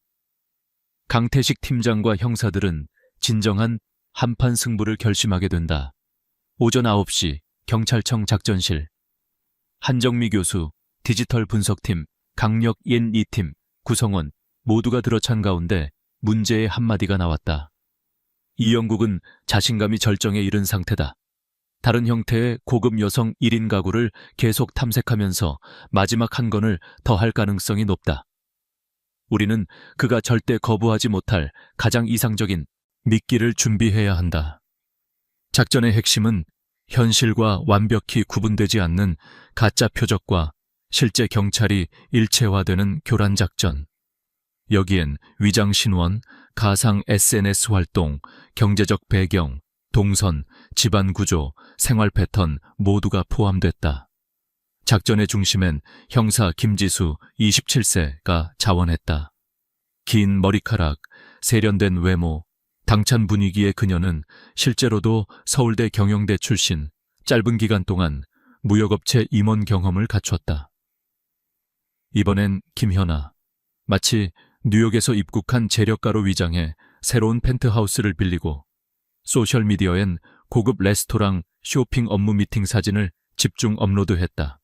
[SPEAKER 1] 강태식 팀장과 형사들은 진정한 한판 승부를 결심하게 된다. 오전 9시 경찰청 작전실. 한정미 교수, 디지털 분석팀, 강력 옌 2팀, 구성원 모두가 들어찬 가운데 문제의 한마디가 나왔다. 이영국은 자신감이 절정에 이른 상태다. 다른 형태의 고급 여성 1인 가구를 계속 탐색하면서 마지막 한 건을 더 할 가능성이 높다. 우리는 그가 절대 거부하지 못할 가장 이상적인 미끼를 준비해야 한다. 작전의 핵심은 현실과 완벽히 구분되지 않는 가짜 표적과 실제 경찰이 일체화되는 교란 작전. 여기엔 위장 신원, 가상 SNS 활동, 경제적 배경, 동선, 집안 구조, 생활 패턴 모두가 포함됐다. 작전의 중심엔 형사 김지수 27세가 자원했다. 긴 머리카락, 세련된 외모, 당찬 분위기의 그녀는 실제로도 서울대 경영대 출신, 짧은 기간 동안 무역업체 임원 경험을 갖췄다. 이번엔 김현아, 마치 뉴욕에서 입국한 재력가로 위장해 새로운 펜트하우스를 빌리고 소셜미디어엔 고급 레스토랑 쇼핑 업무 미팅 사진을 집중 업로드했다.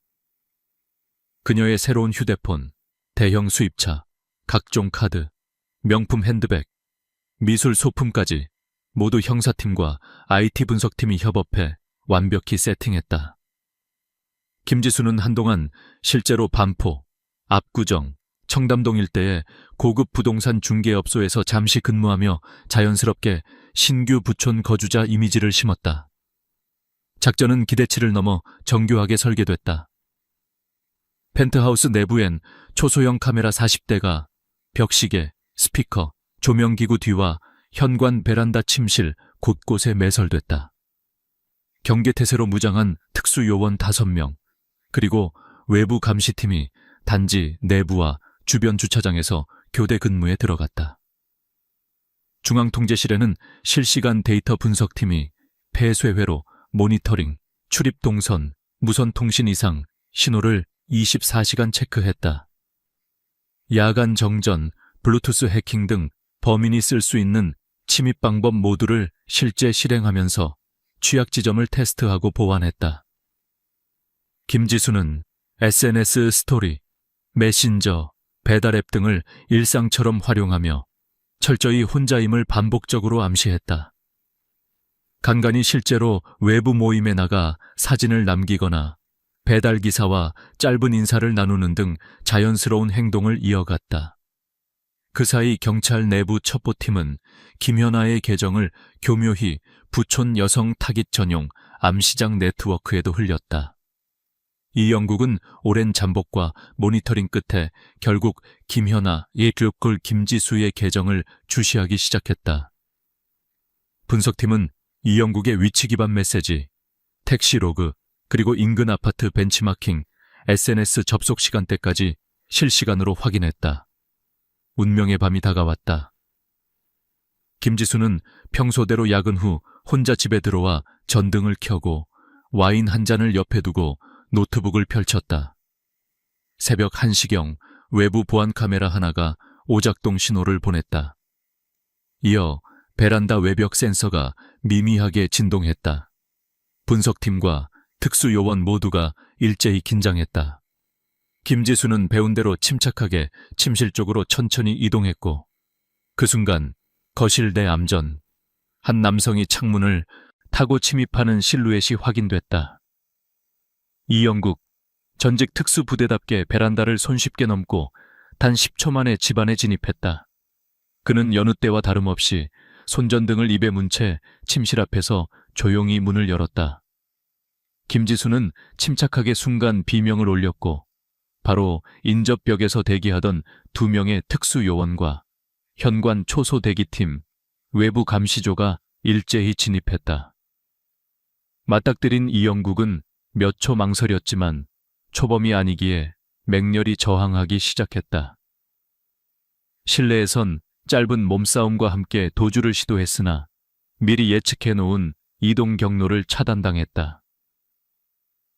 [SPEAKER 1] 그녀의 새로운 휴대폰, 대형 수입차, 각종 카드, 명품 핸드백, 미술 소품까지 모두 형사팀과 IT 분석팀이 협업해 완벽히 세팅했다. 김지수는 한동안 실제로 반포, 압구정, 청담동 일대의 고급 부동산 중개업소에서 잠시 근무하며 자연스럽게 신규 부촌 거주자 이미지를 심었다. 작전은 기대치를 넘어 정교하게 설계됐다. 펜트하우스 내부엔 초소형 카메라 40대가 벽시계, 스피커, 조명기구 뒤와 현관 베란다 침실 곳곳에 매설됐다. 경계태세로 무장한 특수요원 5명, 그리고 외부 감시팀이 단지 내부와 주변 주차장에서 교대 근무에 들어갔다. 중앙통제실에는 실시간 데이터 분석팀이 폐쇄회로 모니터링, 출입 동선, 무선 통신 이상, 신호를 24시간 체크했다. 야간 정전, 블루투스 해킹 등 범인이 쓸 수 있는 침입 방법 모두를 실제 실행하면서 취약 지점을 테스트하고 보완했다. 김지수는 SNS 스토리, 메신저, 배달앱 등을 일상처럼 활용하며 철저히 혼자임을 반복적으로 암시했다. 간간히 실제로 외부 모임에 나가 사진을 남기거나 배달기사와 짧은 인사를 나누는 등 자연스러운 행동을 이어갔다. 그 사이 경찰 내부 첩보팀은 김현아의 계정을 교묘히 부촌 여성 타깃 전용 암시장 네트워크에도 흘렸다. 이 영국은 오랜 잠복과 모니터링 끝에 결국 김현아, 예르골 김지수의 계정을 주시하기 시작했다. 분석팀은 이 영국의 위치 기반 메시지, 택시 로그, 그리고 인근 아파트 벤치마킹, SNS 접속 시간대까지 실시간으로 확인했다. 운명의 밤이 다가왔다. 김지수는 평소대로 야근 후 혼자 집에 들어와 전등을 켜고 와인 한 잔을 옆에 두고 노트북을 펼쳤다. 새벽 1시경 외부 보안 카메라 하나가 오작동 신호를 보냈다. 이어 베란다 외벽 센서가 미미하게 진동했다. 분석팀과 특수요원 모두가 일제히 긴장했다. 김지수는 배운 대로 침착하게 침실 쪽으로 천천히 이동했고 그 순간 거실 내 암전, 한 남성이 창문을 타고 침입하는 실루엣이 확인됐다. 이영국, 전직 특수부대답게 베란다를 손쉽게 넘고 단 10초 만에 집 안에 진입했다. 그는 여느 때와 다름없이 손전등을 입에 문 채 침실 앞에서 조용히 문을 열었다. 김지수는 침착하게 순간 비명을 올렸고 바로 인접벽에서 대기하던 2명의 특수요원과 현관 초소 대기팀, 외부 감시조가 일제히 진입했다. 맞닥뜨린 이영국은 몇 초 망설였지만 초범이 아니기에 맹렬히 저항하기 시작했다. 실내에선 짧은 몸싸움과 함께 도주를 시도했으나 미리 예측해놓은 이동 경로를 차단당했다.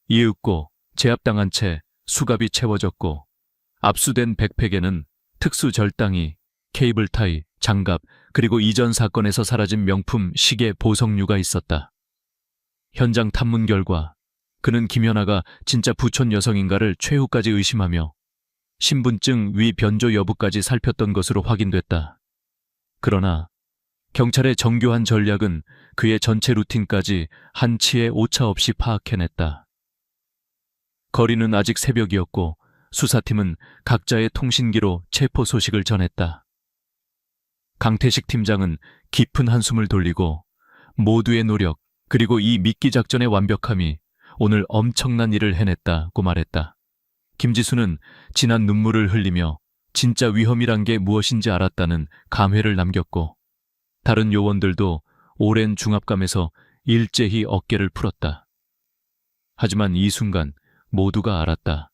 [SPEAKER 1] 이윽고 제압당한 채 수갑이 채워졌고 압수된 백팩에는 특수 절당이, 케이블 타이, 장갑, 그리고 이전 사건에서 사라진 명품 시계 보석류가 있었다. 현장 탐문 결과 그는 김연아가 진짜 부촌 여성인가를 최후까지 의심하며 신분증 위 변조 여부까지 살폈던 것으로 확인됐다. 그러나 경찰의 정교한 전략은 그의 전체 루틴까지 한치의 오차 없이 파악해냈다. 거리는 아직 새벽이었고 수사팀은 각자의 통신기로 체포 소식을 전했다. 강태식 팀장은 깊은 한숨을 돌리고 모두의 노력 그리고 이 미끼 작전의 완벽함이 오늘 엄청난 일을 해냈다고 말했다. 김지수는 진한 눈물을 흘리며 진짜 위험이란 게 무엇인지 알았다는 감회를 남겼고 다른 요원들도 오랜 중압감에서 일제히 어깨를 풀었다. 하지만 이 순간 모두가 알았다.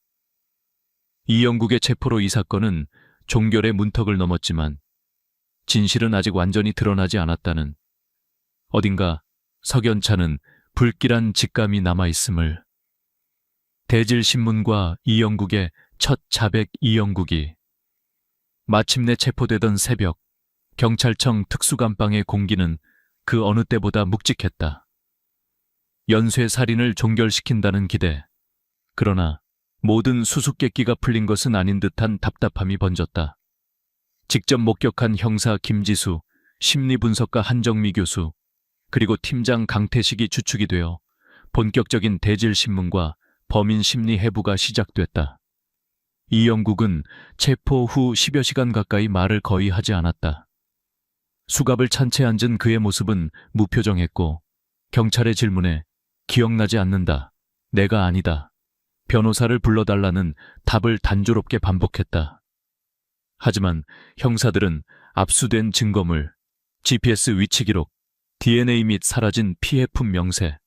[SPEAKER 1] 이영국의 체포로 이 사건은 종결의 문턱을 넘었지만 진실은 아직 완전히 드러나지 않았다는, 어딘가 석연찮은 불길한 직감이 남아있음을. 대질신문과 이영국의 첫 자백. 이영국이 마침내 체포되던 새벽, 경찰청 특수감방의 공기는 그 어느 때보다 묵직했다. 연쇄 살인을 종결시킨다는 기대, 그러나 모든 수수께끼가 풀린 것은 아닌 듯한 답답함이 번졌다. 직접 목격한 형사 김지수, 심리분석가 한정미 교수, 그리고 팀장 강태식이 주축이 되어 본격적인 대질신문과 범인심리 해부가 시작됐다. 이영국은 체포 후 10여 시간 가까이 말을 거의 하지 않았다. 수갑을 찬 채 앉은 그의 모습은 무표정했고 경찰의 질문에 기억나지 않는다, 내가 아니다, 변호사를 불러달라는 답을 단조롭게 반복했다. 하지만 형사들은 압수된 증거물, GPS 위치 기록, DNA 및 사라진 피해품 명세,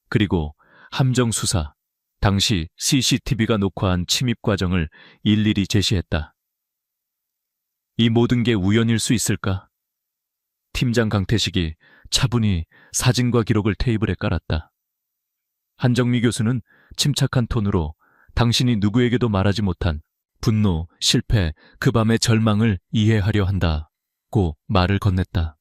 [SPEAKER 1] 그리고 함정 수사, 당시 CCTV가 녹화한 침입 과정을 일일이 제시했다. 이 모든 게 우연일 수 있을까? 팀장 강태식이 차분히 사진과 기록을 테이블에 깔았다. 한정미 교수는 침착한 톤으로 당신이 누구에게도 말하지 못한 분노, 실패, 그 밤의 절망을 이해하려 한다고 말을 건넸다.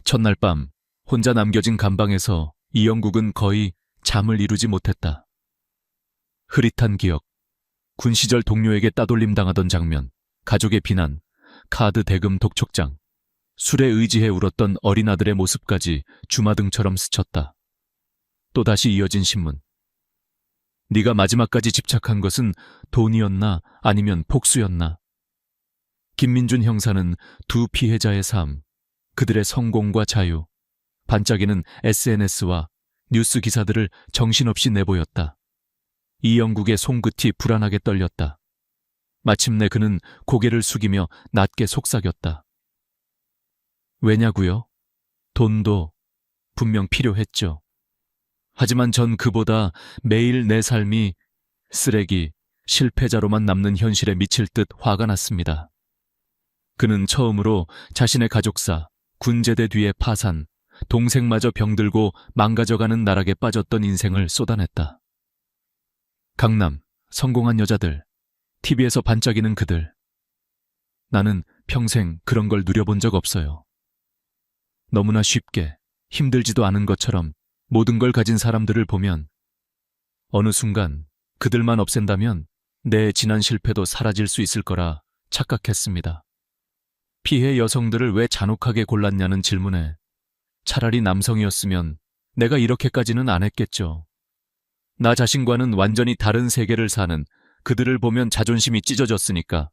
[SPEAKER 1] 첫날 밤 혼자 남겨진 감방에서 이영국은 거의 잠을 이루지 못했다. 흐릿한 기억, 군 시절 동료에게 따돌림 당하던 장면, 가족의 비난, 카드 대금 독촉장, 술에 의지해 울었던 어린아들의 모습까지 주마등처럼 스쳤다. 또다시 이어진 신문. 네가 마지막까지 집착한 것은 돈이었나 아니면 복수였나? 김민준 형사는 두 피해자의 삶, 그들의 성공과 자유, 반짝이는 SNS와 뉴스 기사들을 정신없이 내보였다. 이영국의 손끝이 불안하게 떨렸다. 마침내 그는 고개를 숙이며 낮게 속삭였다. 왜냐고요? 돈도 분명 필요했죠. 하지만 전 그보다 매일 내 삶이 쓰레기, 실패자로만 남는 현실에 미칠 듯 화가 났습니다. 그는 처음으로 자신의 가족사, 군제대 뒤에 파산, 동생마저 병들고 망가져가는 나락에 빠졌던 인생을 쏟아냈다. 강남, 성공한 여자들, TV에서 반짝이는 그들. 나는 평생 그런 걸 누려본 적 없어요. 너무나 쉽게, 힘들지도 않은 것처럼 모든 걸 가진 사람들을 보면 어느 순간 그들만 없앤다면 내 지난 실패도 사라질 수 있을 거라 착각했습니다. 피해 여성들을 왜 잔혹하게 골랐냐는 질문에 차라리 남성이었으면 내가 이렇게까지는 안 했겠죠. 나 자신과는 완전히 다른 세계를 사는 그들을 보면 자존심이 찢어졌으니까.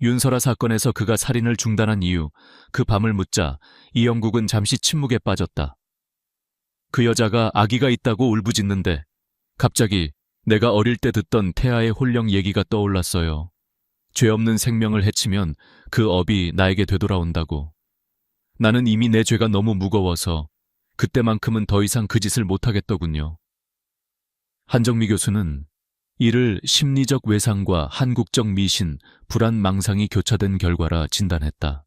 [SPEAKER 1] 윤설아 사건에서 그가 살인을 중단한 이유, 그 밤을 묻자 이영국은 잠시 침묵에 빠졌다. 그 여자가 아기가 있다고 울부짖는데 갑자기 내가 어릴 때 듣던 태아의 혼령 얘기가 떠올랐어요. 죄 없는 생명을 해치면 그 업이 나에게 되돌아온다고. 나는 이미 내 죄가 너무 무거워서 그때만큼은 더 이상 그 짓을 못하겠더군요. 한정미 교수는 이를 심리적 외상과 한국적 미신, 불안 망상이 교차된 결과라 진단했다.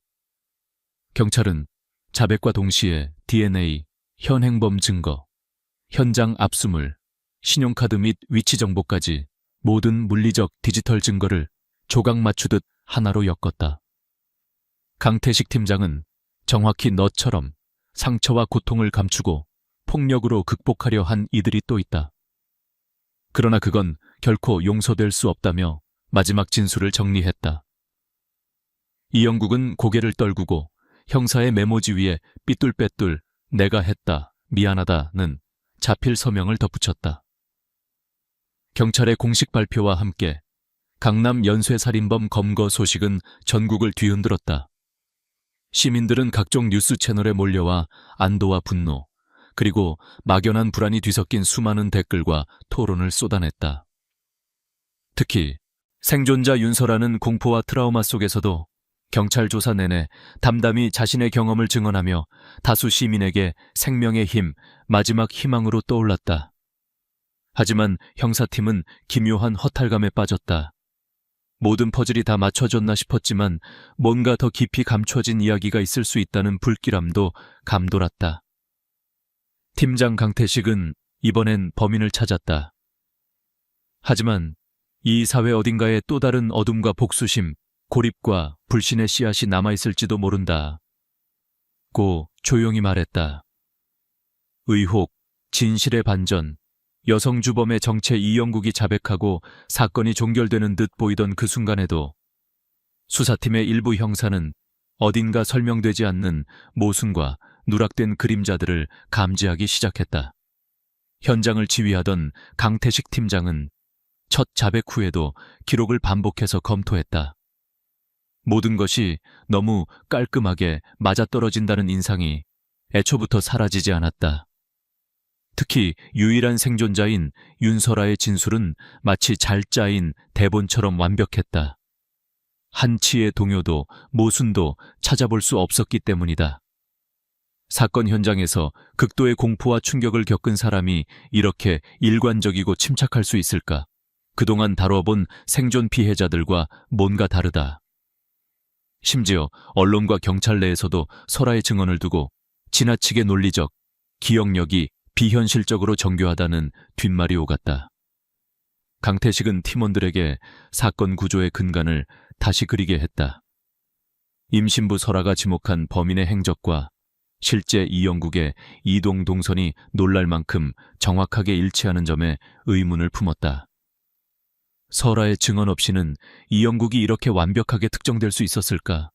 [SPEAKER 1] 경찰은 자백과 동시에 DNA, 현행범 증거, 현장 압수물, 신용카드 및 위치 정보까지 모든 물리적 디지털 증거를 조각 맞추듯 하나로 엮었다. 강태식 팀장은 정확히 너처럼 상처와 고통을 감추고 폭력으로 극복하려 한 이들이 또 있다. 그러나 그건 결코 용서될 수 없다며 마지막 진술을 정리했다. 이영국은 고개를 떨구고 형사의 메모지 위에 삐뚤빼뚤 내가 했다, 미안하다는 자필 서명을 덧붙였다. 경찰의 공식 발표와 함께 강남 연쇄살인범 검거 소식은 전국을 뒤흔들었다. 시민들은 각종 뉴스 채널에 몰려와 안도와 분노, 그리고 막연한 불안이 뒤섞인 수많은 댓글과 토론을 쏟아냈다. 특히 생존자 윤설아는 공포와 트라우마 속에서도 경찰 조사 내내 담담히 자신의 경험을 증언하며 다수 시민에게 생명의 힘, 마지막 희망으로 떠올랐다. 하지만 형사팀은 기묘한 허탈감에 빠졌다. 모든 퍼즐이 다 맞춰졌나 싶었지만 뭔가 더 깊이 감춰진 이야기가 있을 수 있다는 불길함도 감돌았다. 팀장 강태식은 이번엔 범인을 찾았다. 하지만 이 사회 어딘가에 또 다른 어둠과 복수심, 고립과 불신의 씨앗이 남아있을지도 모른다. 고 조용히 말했다. 의혹, 진실의 반전, 여성주범의 정체 이영국이 자백하고 사건이 종결되는 듯 보이던 그 순간에도 수사팀의 일부 형사는 어딘가 설명되지 않는 모순과 누락된 그림자들을 감지하기 시작했다. 현장을 지휘하던 강태식 팀장은 첫 자백 후에도 기록을 반복해서 검토했다. 모든 것이 너무 깔끔하게 맞아떨어진다는 인상이 애초부터 사라지지 않았다. 특히 유일한 생존자인 윤설아의 진술은 마치 잘 짜인 대본처럼 완벽했다. 한치의 동요도 모순도 찾아볼 수 없었기 때문이다. 사건 현장에서 극도의 공포와 충격을 겪은 사람이 이렇게 일관적이고 침착할 수 있을까? 그동안 다뤄본 생존 피해자들과 뭔가 다르다. 심지어 언론과 경찰 내에서도 설아의 증언을 두고 지나치게 논리적, 기억력이 비현실적으로 정교하다는 뒷말이 오갔다. 강태식은 팀원들에게 사건 구조의 근간을 다시 그리게 했다. 임신부 설아가 지목한 범인의 행적과 실제 이영국의 이동 동선이 놀랄 만큼 정확하게 일치하는 점에 의문을 품었다. 설아의 증언 없이는 이영국이 이렇게 완벽하게 특정될 수 있었을까?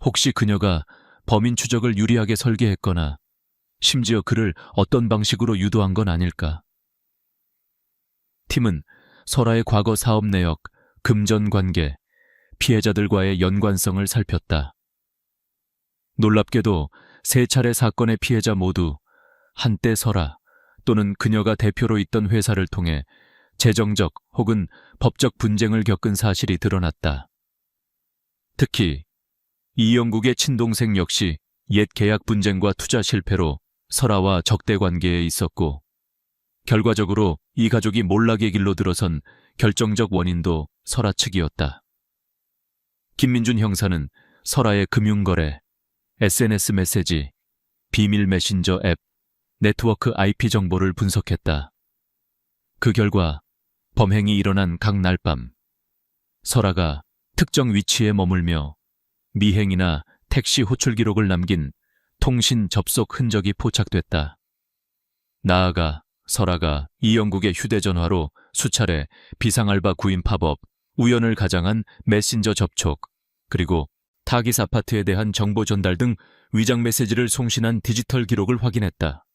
[SPEAKER 1] 혹시 그녀가 범인 추적을 유리하게 설계했거나 심지어 그를 어떤 방식으로 유도한 건 아닐까? 팀은 설아의 과거 사업 내역, 금전 관계, 피해자들과의 연관성을 살폈다. 놀랍게도 3차례 사건의 피해자 모두 한때 설아 또는 그녀가 대표로 있던 회사를 통해 재정적 혹은 법적 분쟁을 겪은 사실이 드러났다. 특히 이영국의 친동생 역시 옛 계약 분쟁과 투자 실패로 설아와 적대 관계에 있었고, 결과적으로 이 가족이 몰락의 길로 들어선 결정적 원인도 설아 측이었다. 김민준 형사는 설아의 금융거래, SNS 메시지, 비밀 메신저 앱, 네트워크 IP 정보를 분석했다. 그 결과 범행이 일어난 각 날 밤 설아가 특정 위치에 머물며 미행이나 택시 호출 기록을 남긴 통신 접속 흔적이 포착됐다. 나아가 설아가 이영국의 휴대전화로 수차례 비상알바 구인 팝업, 우연을 가장한 메신저 접촉, 그리고 타깃 아파트에 대한 정보 전달 등 위장 메시지를 송신한 디지털 기록을 확인했다.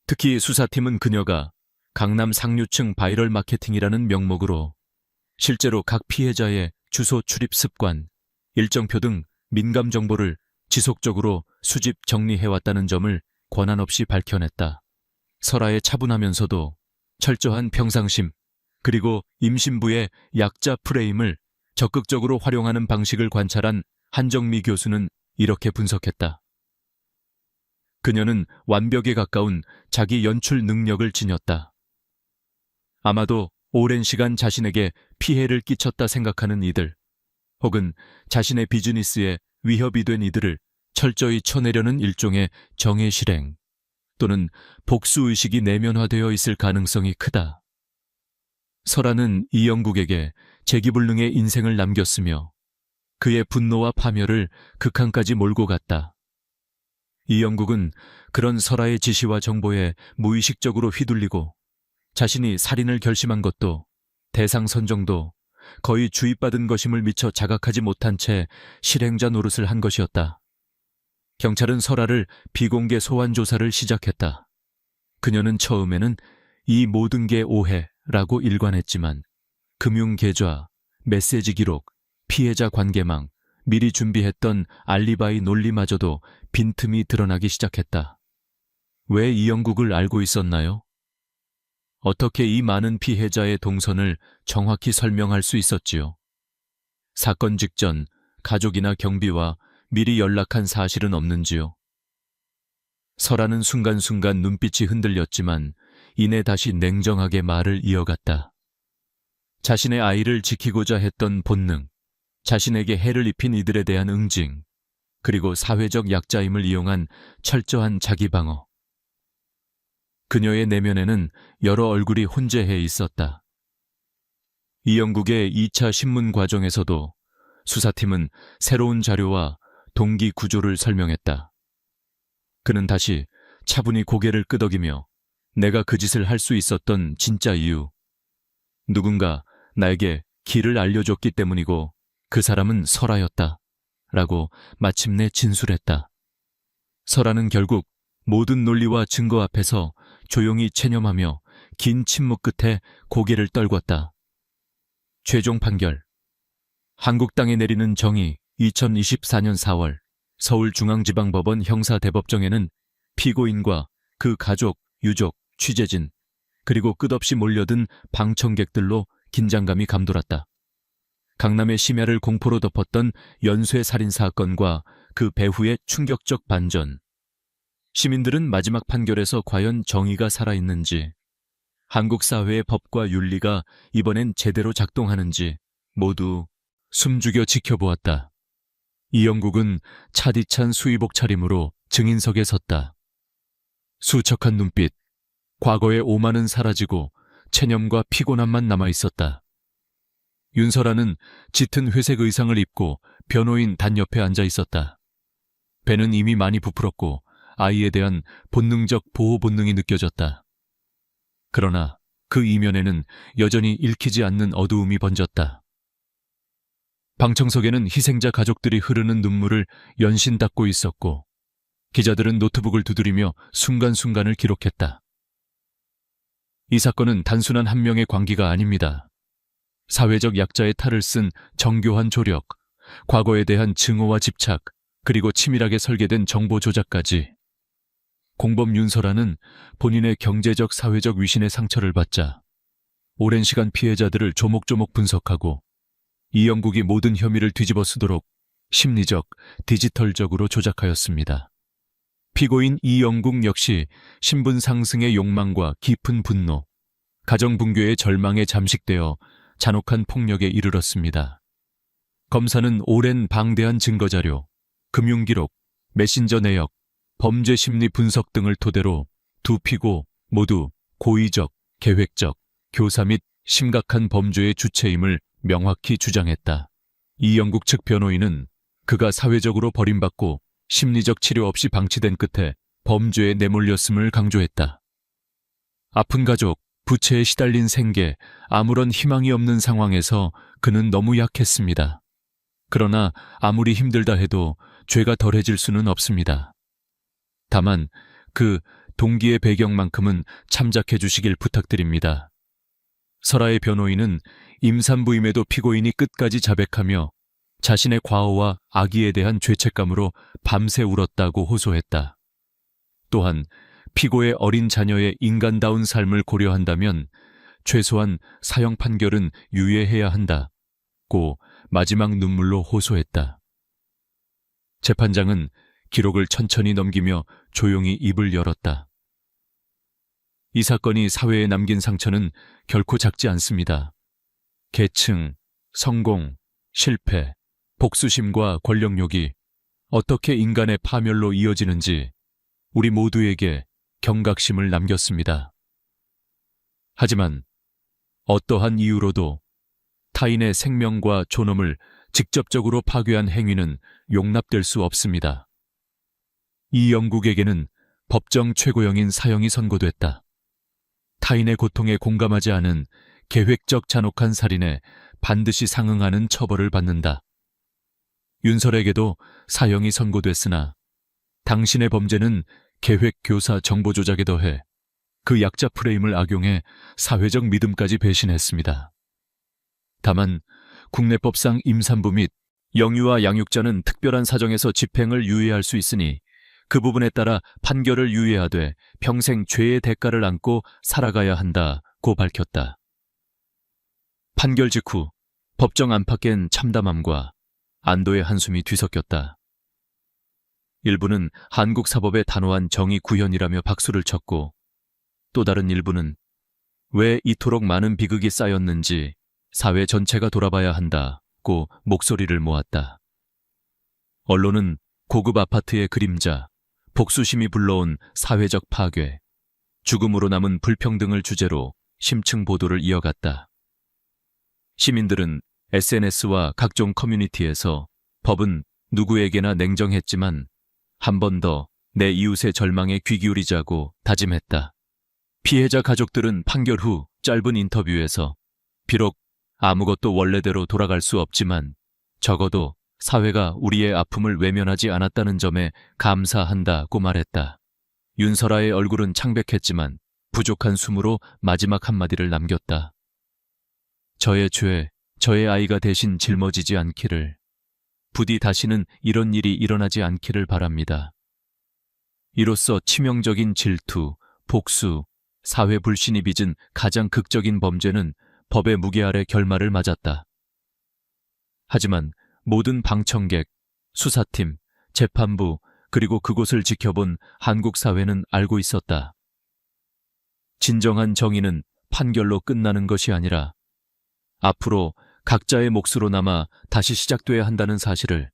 [SPEAKER 1] 특히 수사팀은 그녀가 강남 상류층 바이럴 마케팅이라는 명목으로 실제로 각 피해자의 주소 출입 습관, 일정표 등 민감 정보를 지속적으로 수집 정리해왔다는 점을 권한 없이 밝혀냈다. 설아의 차분하면서도 철저한 평상심, 그리고 임신부의 약자 프레임을 적극적으로 활용하는 방식을 관찰한 한정미 교수는 이렇게 분석했다. 그녀는 완벽에 가까운 자기 연출 능력을 지녔다. 아마도 오랜 시간 자신에게 피해를 끼쳤다 생각하는 이들, 혹은 자신의 비즈니스에 위협이 된 이들을 철저히 쳐내려는 일종의 정의 실행 또는 복수의식이 내면화되어 있을 가능성이 크다. 설아는 이영국에게 재기불능의 인생을 남겼으며 그의 분노와 파멸을 극한까지 몰고 갔다. 이영국은 그런 설아의 지시와 정보에 무의식적으로 휘둘리고 자신이 살인을 결심한 것도 대상 선정도 거의 주입받은 것임을 미처 자각하지 못한 채 실행자 노릇을 한 것이었다. 경찰은 설아를 비공개 소환 조사를 시작했다. 그녀는 처음에는 이 모든 게 오해라고 일관했지만 금융계좌, 메시지 기록, 피해자 관계망, 미리 준비했던 알리바이 논리마저도 빈틈이 드러나기 시작했다. 왜 이영국을 알고 있었나요? 어떻게 이 많은 피해자의 동선을 정확히 설명할 수 있었지요? 사건 직전 가족이나 경비와 미리 연락한 사실은 없는지요? 설아는 순간순간 눈빛이 흔들렸지만 이내 다시 냉정하게 말을 이어갔다. 자신의 아이를 지키고자 했던 본능, 자신에게 해를 입힌 이들에 대한 응징, 그리고 사회적 약자임을 이용한 철저한 자기방어. 그녀의 내면에는 여러 얼굴이 혼재해 있었다. 이영국의 2차 신문 과정에서도 수사팀은 새로운 자료와 동기 구조를 설명했다. 그는 다시 차분히 고개를 끄덕이며 내가 그 짓을 할 수 있었던 진짜 이유, 누군가 나에게 길을 알려줬기 때문이고 그 사람은 설아였다. 라고 마침내 진술했다. 설아는 결국 모든 논리와 증거 앞에서 조용히 체념하며 긴 침묵 끝에 고개를 떨궜다. 최종 판결. 한국 땅에 내리는 정의 2024년 4월 서울중앙지방법원 형사대법정에는 피고인과 그 가족, 유족, 취재진, 그리고 끝없이 몰려든 방청객들로 긴장감이 감돌았다. 강남의 심야를 공포로 덮었던 연쇄 살인 사건과 그 배후의 충격적 반전. 시민들은 마지막 판결에서 과연 정의가 살아있는지, 한국 사회의 법과 윤리가 이번엔 제대로 작동하는지 모두 숨죽여 지켜보았다. 이영국은 차디찬 수의복 차림으로 증인석에 섰다. 수척한 눈빛, 과거의 오만은 사라지고 체념과 피곤함만 남아있었다. 윤설아는 짙은 회색 의상을 입고 변호인 단 옆에 앉아 있었다. 배는 이미 많이 부풀었고 아이에 대한 본능적 보호 본능이 느껴졌다. 그러나 그 이면에는 여전히 읽히지 않는 어두움이 번졌다. 방청석에는 희생자 가족들이 흐르는 눈물을 연신 닦고 있었고 기자들은 노트북을 두드리며 순간순간을 기록했다. 이 사건은 단순한 한 명의 광기가 아닙니다. 사회적 약자의 탈을 쓴 정교한 조력, 과거에 대한 증오와 집착, 그리고 치밀하게 설계된 정보 조작까지. 공범 윤설아는 본인의 경제적 사회적 위신의 상처를 받자 오랜 시간 피해자들을 조목조목 분석하고 이영국이 모든 혐의를 뒤집어 쓰도록 심리적, 디지털적으로 조작하였습니다. 피고인 이영국 역시 신분 상승의 욕망과 깊은 분노, 가정 붕괴의 절망에 잠식되어 잔혹한 폭력에 이르렀습니다. 검사는 오랜 방대한 증거자료, 금융기록, 메신저 내역, 범죄 심리 분석 등을 토대로 두 피고 모두 고의적, 계획적, 교사 및 심각한 범죄의 주체임을 명확히 주장했다. 이영국 측 변호인은 그가 사회적으로 버림받고 심리적 치료 없이 방치된 끝에 범죄에 내몰렸음을 강조했다. 아픈 가족, 부채에 시달린 생계, 아무런 희망이 없는 상황에서 그는 너무 약했습니다. 그러나 아무리 힘들다 해도 죄가 덜해질 수는 없습니다. 다만 그 동기의 배경만큼은 참작해 주시길 부탁드립니다. 설아의 변호인은 임산부임에도 피고인이 끝까지 자백하며 자신의 과오와 악의에 대한 죄책감으로 밤새 울었다고 호소했다. 또한 피고의 어린 자녀의 인간다운 삶을 고려한다면 최소한 사형 판결은 유예해야 한다고 마지막 눈물로 호소했다. 재판장은 기록을 천천히 넘기며 조용히 입을 열었다. 이 사건이 사회에 남긴 상처는 결코 작지 않습니다. 계층, 성공, 실패, 복수심과 권력욕이 어떻게 인간의 파멸로 이어지는지 우리 모두에게 경각심을 남겼습니다. 하지만 어떠한 이유로도 타인의 생명과 존엄을 직접적으로 파괴한 행위는 용납될 수 없습니다. 이영국에게는 법정 최고형인 사형이 선고됐다. 타인의 고통에 공감하지 않은 계획적 잔혹한 살인에 반드시 상응하는 처벌을 받는다. 윤설에게도 사형이 선고됐으나 당신의 범죄는 계획 교사 정보 조작에 더해 그 약자 프레임을 악용해 사회적 믿음까지 배신했습니다. 다만 국내법상 임산부 및 영유아 양육자는 특별한 사정에서 집행을 유예할 수 있으니 그 부분에 따라 판결을 유예하되 평생 죄의 대가를 안고 살아가야 한다고 밝혔다. 판결 직후 법정 안팎엔 참담함과 안도의 한숨이 뒤섞였다. 일부는 한국 사법의 단호한 정의 구현이라며 박수를 쳤고 또 다른 일부는 왜 이토록 많은 비극이 쌓였는지 사회 전체가 돌아봐야 한다고 목소리를 모았다. 언론은 고급 아파트의 그림자, 복수심이 불러온 사회적 파괴, 죽음으로 남은 불평등을 주제로 심층 보도를 이어갔다. 시민들은 SNS와 각종 커뮤니티에서 법은 누구에게나 냉정했지만 한 번 더 내 이웃의 절망에 귀 기울이자고 다짐했다. 피해자 가족들은 판결 후 짧은 인터뷰에서 비록 아무것도 원래대로 돌아갈 수 없지만 적어도 사회가 우리의 아픔을 외면하지 않았다는 점에 감사한다고 말했다. 윤설아의 얼굴은 창백했지만 부족한 숨으로 마지막 한마디를 남겼다. 저의 죄, 저의 아이가 대신 짊어지지 않기를. 부디 다시는 이런 일이 일어나지 않기를 바랍니다. 이로써 치명적인 질투, 복수, 사회 불신이 빚은 가장 극적인 범죄는 법의 무게 아래 결말을 맞았다. 하지만 모든 방청객, 수사팀, 재판부, 그리고 그곳을 지켜본 한국 사회는 알고 있었다. 진정한 정의는 판결로 끝나는 것이 아니라 앞으로 각자의 몫으로 남아 다시 시작돼야 한다는 사실을